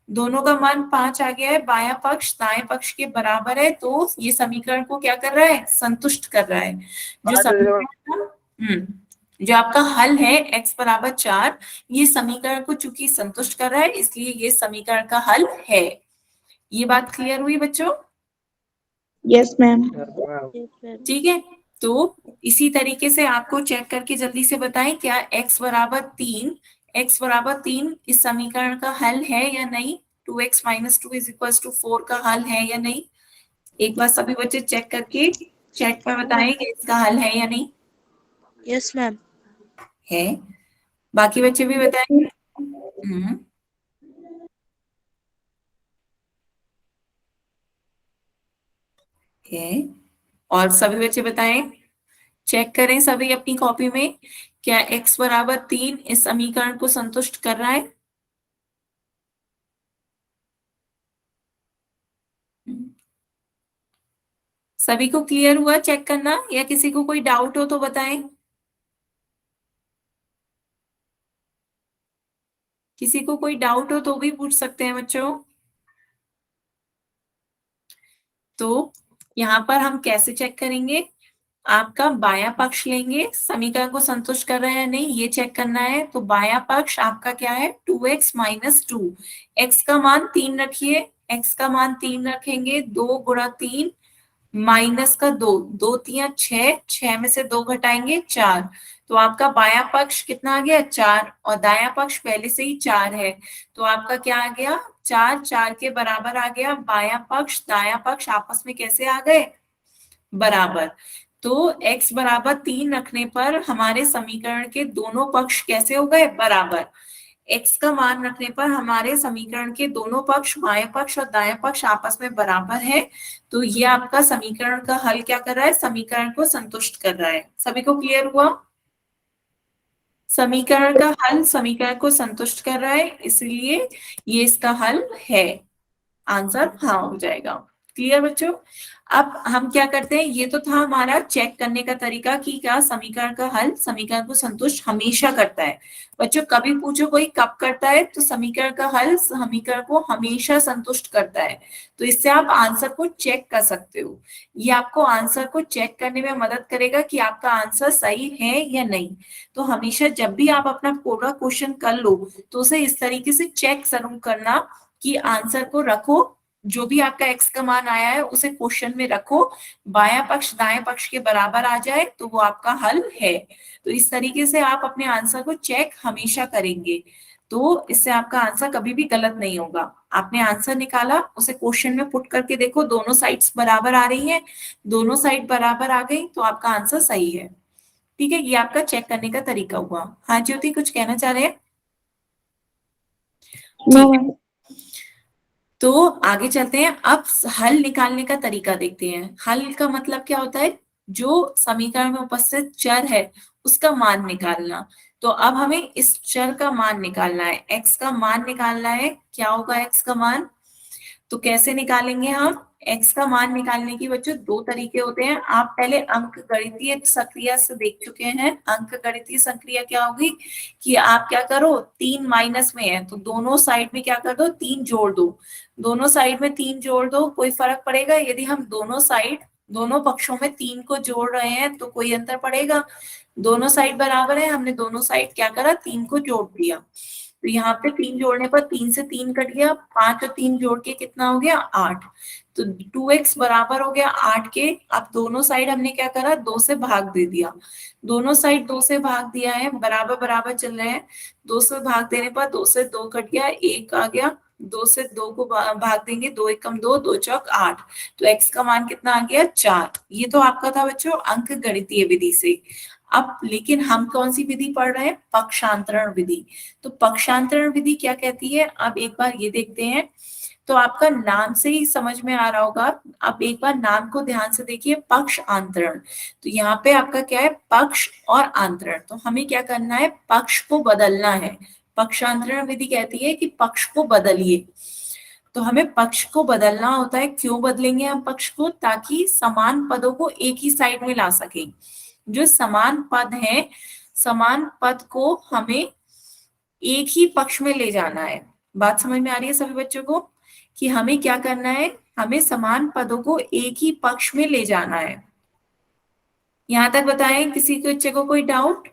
दोनों का मान 5 आ गया है, बायां पक्ष दाएं पक्ष के बराबर है, तो ये समीकरण को क्या कर रहा है, संतुष्ट कर रहा है। जो 5 समीकरण जो आपका हल है x बराबर 4, ये समीकरण को चूंकि संतुष्ट कर रहा है इसलिए ये समीकरण का हल है। ये बात क्लियर हुई बच्चों? Yes, ma'am. ठीक है, तो इसी तरीके से आपको चेक करके जल्दी से बताएं क्या x बराबर 3, x बराबर 3 इस समीकरण का हल है या नहीं। 2x minus 2 is equal to 4 का हल है या नहीं। एक बार सभी बच्चे चेक करके चैट में बताएं कि इसका हल है या नहीं। Yes ma'am. है, बाकी बच्चे भी बताएंगे। है, और सभी बच्चे बताएं, चेक करें सभी अपनी कॉपी में, क्या x बराबर 3 इस समीकरण को संतुष्ट कर रहा है। सभी को क्लियर हुआ चेक करना, या किसी को कोई डाउट हो तो बताएं। किसी को कोई डाउट हो तो भी पूछ सकते हैं बच्चों। तो यहाँ पर हम कैसे चेक करेंगे, आपका बायां पक्ष लेंगे, समीकरण को संतुष्ट कर रहे हैं नहीं ये चेक करना है। तो बायां पक्ष आपका क्या है, 2x माइनस 2। x का मान 3 रखिए, x का मान 3 रखेंगे, 2 गुणा 3 माइनस का 2, 2 3 6, 6 में से 2 घटाएंगे 4। तो आपका बायां पक्ष कितना आ गया, 4, और दायां पक्ष पहले से ही 4 है, तो आपका क्या आ गया, 4, 4 के बराबर आ गया। बायां पक्ष दायां पक्ष आपस में कैसे आ गए, बराबर। तो x बराबर 3 रखने पर हमारे समीकरण के दोनों पक्ष कैसे हो गए, बराबर। x का मान रखने पर हमारे समीकरण के दोनों पक्ष, बाएं पक्ष और दाएं पक्ष आपस में बराबर है। तो ये आपका समीकरण का हल क्या कर रहा है, समीकरण को संतुष्ट कर रहा है। सभी को क्लियर हुआ? समीकरण का हल समीकरण को संतुष्ट कर रहा है, इसलिए ये इसका हल है। आंसर हाँ हो जाएगा। क्लियर बच्चों? अब हम क्या करते हैं, ये तो था हमारा चेक करने का तरीका कि क्या समीकरण का हल समीकरण को संतुष्ट हमेशा करता है। बच्चों कभी पूछो कोई कब करता है, तो समीकरण का हल समीकरण को हमेशा संतुष्ट करता है। तो इससे आप आंसर को चेक कर सकते हो। ये आपको आंसर को चेक करने में मदद करेगा कि आपका आंसर सही है या नहीं। तो हमेशा जब भी आप अपना पूरा क्वेश्चन कर लो, तो उसे इस तरीके से चेक जरूर करना कि आंसर को रखो, जो भी आपका एक्स का मान आया है उसे क्वेश्चन में रखो, बायां पक्ष दाएं पक्ष के बराबर आ जाए तो वो आपका हल है। तो इस तरीके से आप अपने आंसर को चेक हमेशा करेंगे, तो इससे आपका आंसर कभी भी गलत नहीं होगा। आपने आंसर निकाला, उसे क्वेश्चन में पुट करके देखो, दोनों साइड्स बराबर आ रही हैं, दोनों साइड बराबर आ गई तो आपका आंसर सही है। ठीक है, ये आपका चेक करने का तरीका हुआ। हाँ ज्योति कुछ कहना चाह रहे हैं? नो ठीक है, मैम। तो आगे चलते हैं। अब हल निकालने का तरीका देखते हैं। हल का मतलब क्या होता है, जो समीकरण में उपस्थित चर है उसका मान निकालना। तो अब हमें इस चर का मान निकालना है, एक्स का मान निकालना है। क्या होगा एक्स का मान? तो कैसे निकालेंगे हम एक्स का मान निकालने की? बच्चों दो तरीके होते हैं। आप पहले अंक गणितीय संक्रिया से देख चुके हैं। अंक गणितीय संक्रिया क्या होगी कि आप क्या करो, तीन माइनस में है तो दोनों साइड में क्या कर दो, तीन जोड़ दो। दोनों साइड में तीन जोड़ दो, कोई फर्क पड़ेगा? यदि हम दोनों साइड दोनों पक्षों में तीन को जोड़ रहे हैं तो कोई अंतर पड़ेगा? दोनों साइड बराबर है, हमने दोनों साइड क्या करा, तीन को जोड़ दिया। तो यहाँ पे तीन जोड़ने पर तीन से तीन कट गया, पांच और तीन जोड़ के कितना हो गया, आठ। तो 2x बराबर हो गया 8 के। अब दोनों साइड हमने क्या करा, दो से भाग दे दिया। दोनों साइड दो से भाग दिया है, बराबर बराबर चल रहे हैं। दो से भाग देने पर दो से दो कट गया, एक आ गया। दो से दो को भाग देंगे, दो एकम दो, दो चौक आठ। तो x का मान कितना आ गया, 4। ये तो आपका था बच्चों अंक गणितीय विधि से। अब लेकिन हम कौन सी विधि पढ़ रहे हैं, पक्षांतरण विधि। तो पक्षांतरण विधि क्या कहती है, अब एक बार ये देखते हैं। तो आपका नाम से ही समझ में आ रहा होगा। अब एक बार नाम को ध्यान से देखिए, पक्ष आंतरण। तो यहाँ पे आपका क्या है, पक्ष और आंतरण। तो हमें क्या करना है, पक्ष को बदलना है। पक्षांतरण विधि कहती है कि पक्ष को बदलिए। तो हमें पक्ष को बदलना होता है। क्यों बदलेंगे हम पक्ष को, ताकि समान पदों को एक ही साइड में ला सके। जो समान पद है, समान पद को हमें एक ही पक्ष में ले जाना है। बात समझ में आ रही है सभी बच्चों को कि हमें क्या करना है, हमें समान पदों को एक ही पक्ष में ले जाना है। यहां तक बताएं, किसी के बच्चे को कोई डाउट?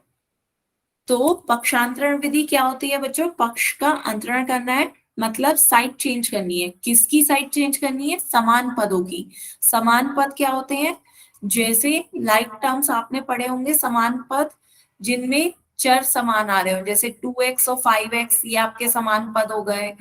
तो पक्षांतरण विधि क्या होती है बच्चों, पक्ष का अंतरण करना है, मतलब साइड चेंज करनी है। किसकी साइड चेंज करनी है, समान पदों की। समान पद क्या होते हैं, जैसे लाइक टर्म्स आपने पढ़े होंगे, समान पद जिनमें चर समान आ रहे हो, जैसे 2x और 5x ये आपके समान पद हो गए।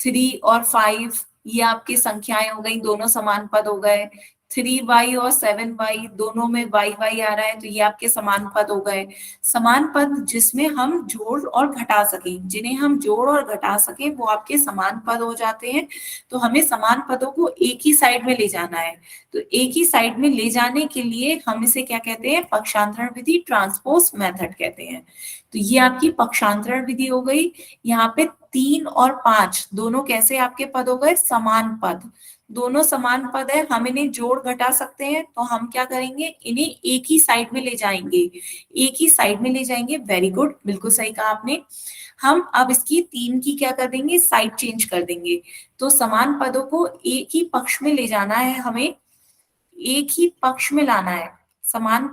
3 और 5 ये आपकी संख्याएं हो गई, दोनों समान पद हो गए। 3y और 7y दोनों में y y आ रहा है, तो ये आपके समान पद हो गए। समान पद जिसमें हम जोड़ और घटा सकें, जिन्हें हम जोड़ और घटा सकें वो आपके समान पद हो जाते हैं। तो हमें समान पदों को एक ही साइड में ले जाना है। तो एक ही साइड में ले जाने के लिए हम इसे क्या कहते हैं, पक्षांतरण विधि, ट्रांसपोज मेथड कहते हैं। तो ये आपकी पक्षांतरण विधि हो गई। यहाँ पे 3 और 5 दोनों कैसे आपके पद हो गए, समान पद। दोनों समान पद है, हम इन्हें जोड़ घटा सकते हैं, तो हम क्या करेंगे, इन्हें एक ही साइड में ले जाएंगे। एक ही साइड में ले जाएंगे, वेरी गुड, बिल्कुल सही कहा आपने। हम अब इसकी 3 की क्या कर देंगे, साइड चेंज कर देंगे। तो समान पदों को एक ही पक्ष में ले जाना है, हमें एक ही पक्ष में लाना है। समान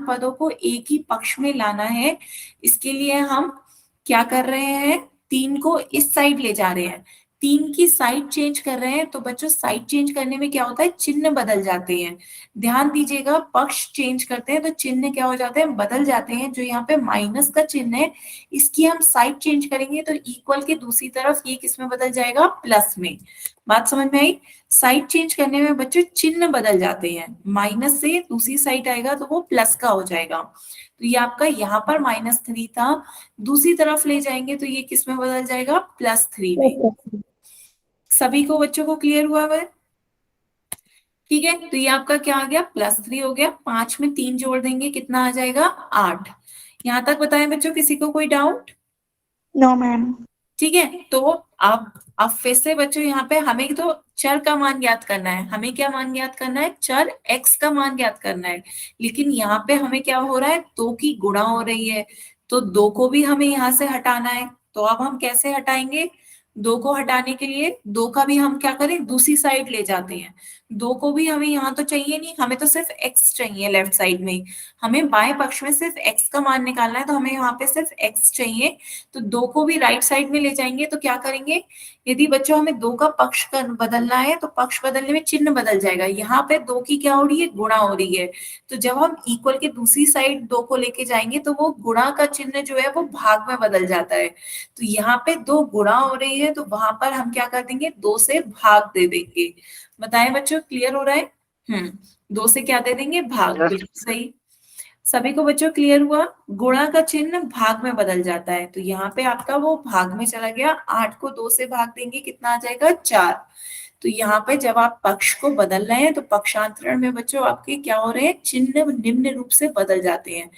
पदों को एक ही पक्ष में लाना है। इसके लिए हम क्या कर रहे हैं, 3 को इस साइड ले जा रहे हैं, 3 की साइड चेंज कर रहे हैं। तो बच्चों साइड चेंज करने में क्या होता है, चिन्ह बदल जाते हैं। ध्यान दीजिएगा, पक्ष चेंज करते हैं तो चिन्ह क्या हो जाते हैं, बदल जाते हैं। जो यहाँ पे माइनस का चिन्ह है, इसकी हम साइड चेंज करेंगे तो इक्वल के दूसरी तरफ ये किसमें बदल जाएगा, प्लस में। बात समझ में आई? साइड चेंज करने में बच्चों चिन्ह बदल जाते हैं, माइनस से दूसरी साइड आएगा तो वो प्लस का हो जाएगा। तो ये आपका यहाँ पर -3 था, दूसरी तरफ ले जाएंगे तो ये किस में बदल जाएगा, +3 में। सभी को बच्चों को क्लियर हुआ है? ठीक है, तो ये आपका क्या आ गया, +3 हो गया। 5 में 3 जोड़ देंगे, कितना आ जाएगा, 8। यहाँ तक बताएं बच्चों, किसी को कोई डाउट? No ma'am. ठीक है, तो अब फिर से बच्चों यहाँ पे हमें तो चर का मान ज्ञात करना है। हमें क्या मान ज्ञात करना है? चर x का मान ज्ञात करना है। लेकिन यहाँ पे हमें क्या हो रहा है? दो की गुणा हो रही है, तो दो को भी हमें यहाँ से हटाना है। तो अब हम कैसे हटाएंगे? दो को हटाने के लिए दो का भी हम क्या करें? दूसरी साइड ले जाते हैं। दो को भी हमें यहाँ तो चाहिए नहीं, हमें तो सिर्फ x चाहिए लेफ्ट साइड में। हमें बाएं पक्ष में सिर्फ x का मान निकालना है, तो हमें यहाँ पे सिर्फ x चाहिए। तो दो को भी राइट साइड में ले जाएंगे तो क्या करेंगे? यदि बच्चों हमें दो का पक्ष बदलना है तो पक्ष बदलने में चिन्ह बदल जाएगा। यहाँ पे दो की क्या हो रही है? गुणा हो रही है। तो जब हम इक्वल के दूसरी साइड दो को लेके जाएंगे तो वो गुणा का चिन्ह जो है वो भाग में बदल जाता है। तो यहाँ पे दो गुणा हो रही है, तो वहां पर हम क्या कर देंगे? दो से भाग दे देंगे। बताएं बच्चों, क्लियर हो रहा है? दो से क्या दे देंगे? भाग। Yes. बिल्कुल सही। सभी को बच्चों क्लियर हुआ? गुणा का चिन्ह भाग में बदल जाता है, तो यहाँ पे आपका वो भाग में चला गया। 8 को 2 से भाग देंगे, कितना आ जाएगा? 4। तो यहाँ पे जब आप पक्ष को बदल रहे हैं तो पक्षांतरण में बच्चों आपके क्या हो रहे हैं? चिन्ह निम्न रूप से बदल जाते हैं।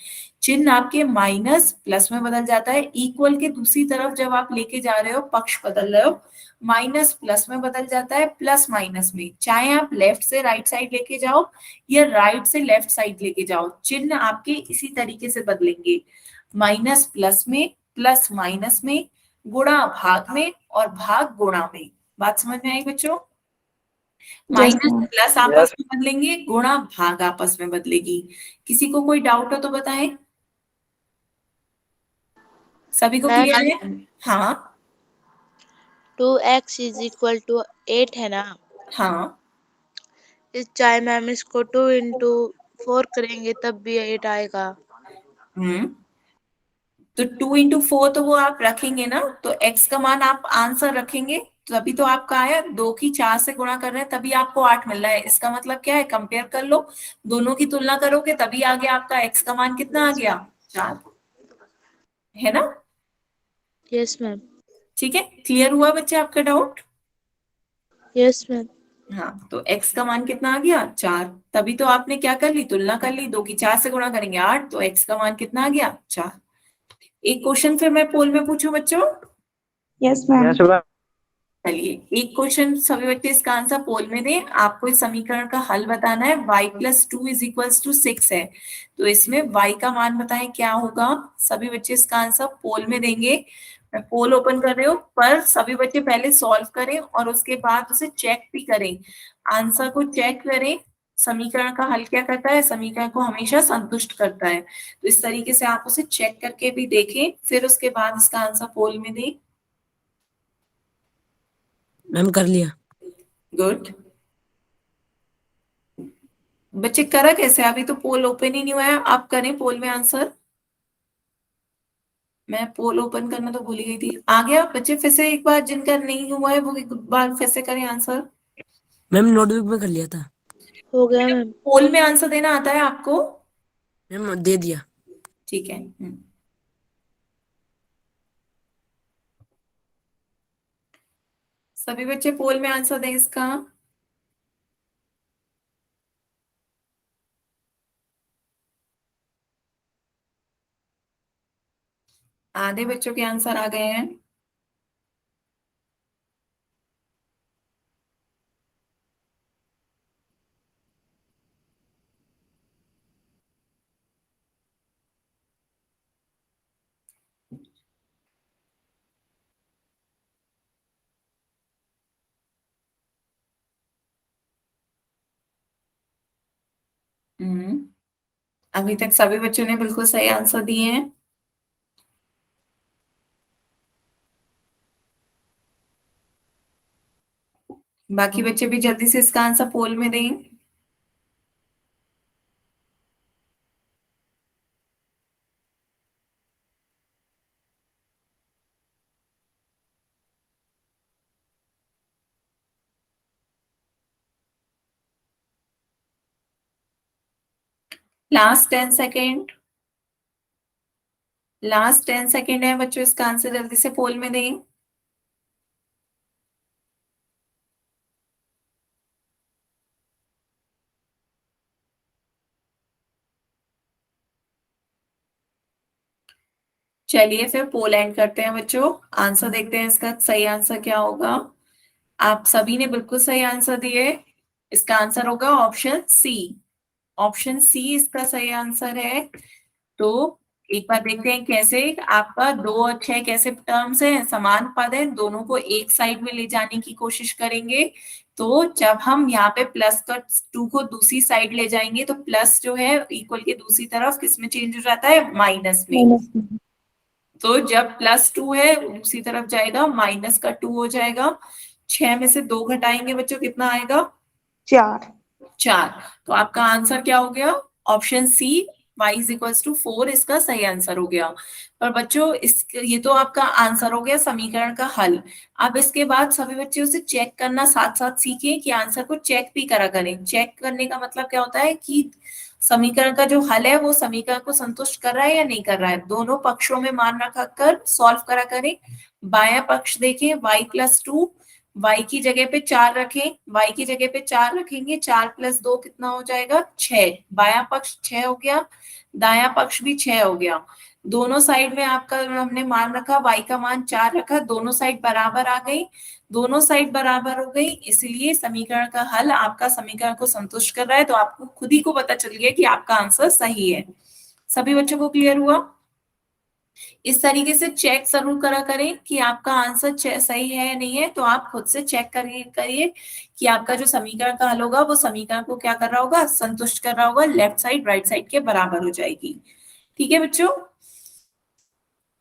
चिन्ह आपके माइनस प्लस में बदल जाता है। इक्वल के दूसरी तरफ जब आप लेके जा रहे हो, पक्ष बदल रहे हो, माइनस प्लस में बदल जाता है, प्लस माइनस में। चाहे आप लेफ्ट से राइट साइड लेके जाओ या राइट से लेफ्ट साइड लेके जाओ, चिन्ह आपके इसी तरीके से बदलेंगे। माइनस प्लस में, प्लस माइनस में, गुणा भाग में और भाग गुणा में। बात समझ में आई बच्चों? Yes minus ma'am. प्लस आपस में बदलेंगे, गुणा भाग आपस में बदलेगी। किसी को कोई डाउट हो तो बताएं। सभी को मैम क्लियर है? हाँ 2x इज इक्वल टू 8 है ना? हाँ। चाहे मैम इसको 2 into 4 करेंगे तब भी 8 आएगा। हम्म तो 2 into 4 तो वो आप रखेंगे ना, तो x का मान आप आंसर रखेंगे, तभी तो आपका आया। 2 की 4 से गुणा कर रहे हैं तभी आपको 8 मिल रहा है। इसका मतलब क्या है? कंपेयर कर लो, दोनों की तुलना करोगे तभी आगे आपका x का मान कितना आ गया? 4, है ना? Yes ma'am. ठीक है, क्लियर हुआ बच्चे आपका डाउट? Yes ma'am. हाँ, तो x का मान कितना आ गया? 4। तभी तो आपने क्या कर ली? तुलना कर ली। 2 की 4 से गुणा करेंगे 8, तो x का मान कितना आ गया? 4। एक क्वेश्चन फिर मैं पोल में पूछूं बच्चों? Yes ma'am. Yes, ma'am. चलिए, एक क्वेश्चन सभी बच्चे इसका आंसर पोल में दें। आपको इस समीकरण का हल बताना है। y+2 = 6 है, तो इसमें y का मान बताएं क्या होगा। सभी बच्चे इसका आंसर पोल में देंगे। मैं पोल ओपन कर रही हूँ, पर सभी बच्चे पहले सॉल्व करें और उसके बाद उसे चेक भी करें। आंसर को चेक करें। समीकरण का हल क्या करता है? समीकरण को हमेशा संतुष्ट करता है। तो इस तरीके से आप उसे चेक करके भी देखें, फिर उसके बाद इसका आंसर पोल में दें। मैम कर लिया। गुड। बच्चे करा कैसे? अभी तो पोल ओपन ही नहीं हुआ है, आप करें पोल में आंसर। मैं पोल ओपन करना तो भूल ही गई थी। आ गया बच्चे? फिर से एक बार जिनका नहीं हुआ है वो एक बार फिर से करें आंसर। मैम नोटबुक में कर लिया था। हो गया मैम। पोल में आंसर देना आता है आपको? मैम दे दिया। ठीक है। सभी बच्चे पोल में आंसर दें इसका। आधे बच्चों के आंसर आ गए हैं। हम्म अभी तक सभी बच्चों ने बिल्कुल सही आंसर दिए हैं। बाकी बच्चे भी जल्दी से इसका आंसर पोल में दें। Last 10 second. लास्ट 10 सेकेंड है बच्चों, इसका आंसर जल्दी से पोल में दें। चलिए फिर पोल एंड करते हैं बच्चों। आंसर देखते हैं इसका सही आंसर क्या होगा। आप सभी ने बिल्कुल सही आंसर दिए। इसका आंसर होगा ऑप्शन सी। ऑप्शन सी इसका सही आंसर है। तो एक बार देखते हैं कैसे आपका 2 और 6 कैसे टर्म्स हैं, समान पद हैं, दोनों को एक साइड में ले जाने की कोशिश करेंगे। तो जब हम यहाँ पे प्लस का 2 को दूसरी साइड ले जाएंगे तो प्लस जो है इक्वल के दूसरी तरफ किस में चेंज हो जाता है, माइनस में। माइनस में। तो जब +2 है दूसरी तरफ जाएगा माइनस का 2 हो जाएगा। 6 में से 2 घटाएंगे बच्चों कितना आएगा, 4। 4। तो आपका आंसर क्या हो गया, ऑप्शन सी y = 4 इसका सही आंसर हो गया। पर बच्चों ये तो आपका आंसर हो गया समीकरण का हल। अब इसके बाद सभी बच्चे उसे चेक करना साथ साथ सीखें कि आंसर को चेक भी करा करें। चेक करने का मतलब क्या होता है कि समीकरण का जो हल है वो समीकरण को संतुष्ट कर रहा है या नहीं कर रहा है। दोनों पक्षों में मान रखा कर सॉल्व करा करें। बायां पक्ष देखें y + 2, y की जगह पे 4 रखें, y की जगह पे 4 रखेंगे, 4 + 2 कितना हो जाएगा, 6। बायां पक्ष 6 हो गया, दायां पक्ष भी 6 हो गया। दोनों साइड में आपका हमने मान रखा, y का मान 4 रखा, दोनों साइड बराबर आ गई, दोनों साइड बराबर हो गई, इसलिए समीकरण का हल आपका समीकरण को संतुष्ट कर रहा है। तो आपको खुद ही को पता चल गया कि आपका आंसर सही है। सभी बच्चों को क्लियर हुआ। इस तरीके से चेक जरूर करा करें कि आपका आंसर सही है या नहीं है। तो आप खुद से चेक करिए कि आपका जो समीकरण का हल होगा वो समीकरण को क्या कर रहा होगा, संतुष्ट कर रहा होगा, लेफ्ट साइड राइट साइड के बराबर हो जाएगी। ठीक है बच्चों,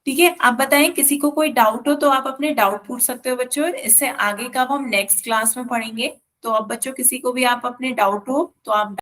ठीक है। आप बताएं किसी को कोई डाउट हो तो आप अपने डाउट पूछ सकते हो बच्चों। इससे आगे का हम नेक्स्ट क्लास में पढ़ेंगे। तो अब बच्चों किसी को भी आप अपने डाउट हो तो आप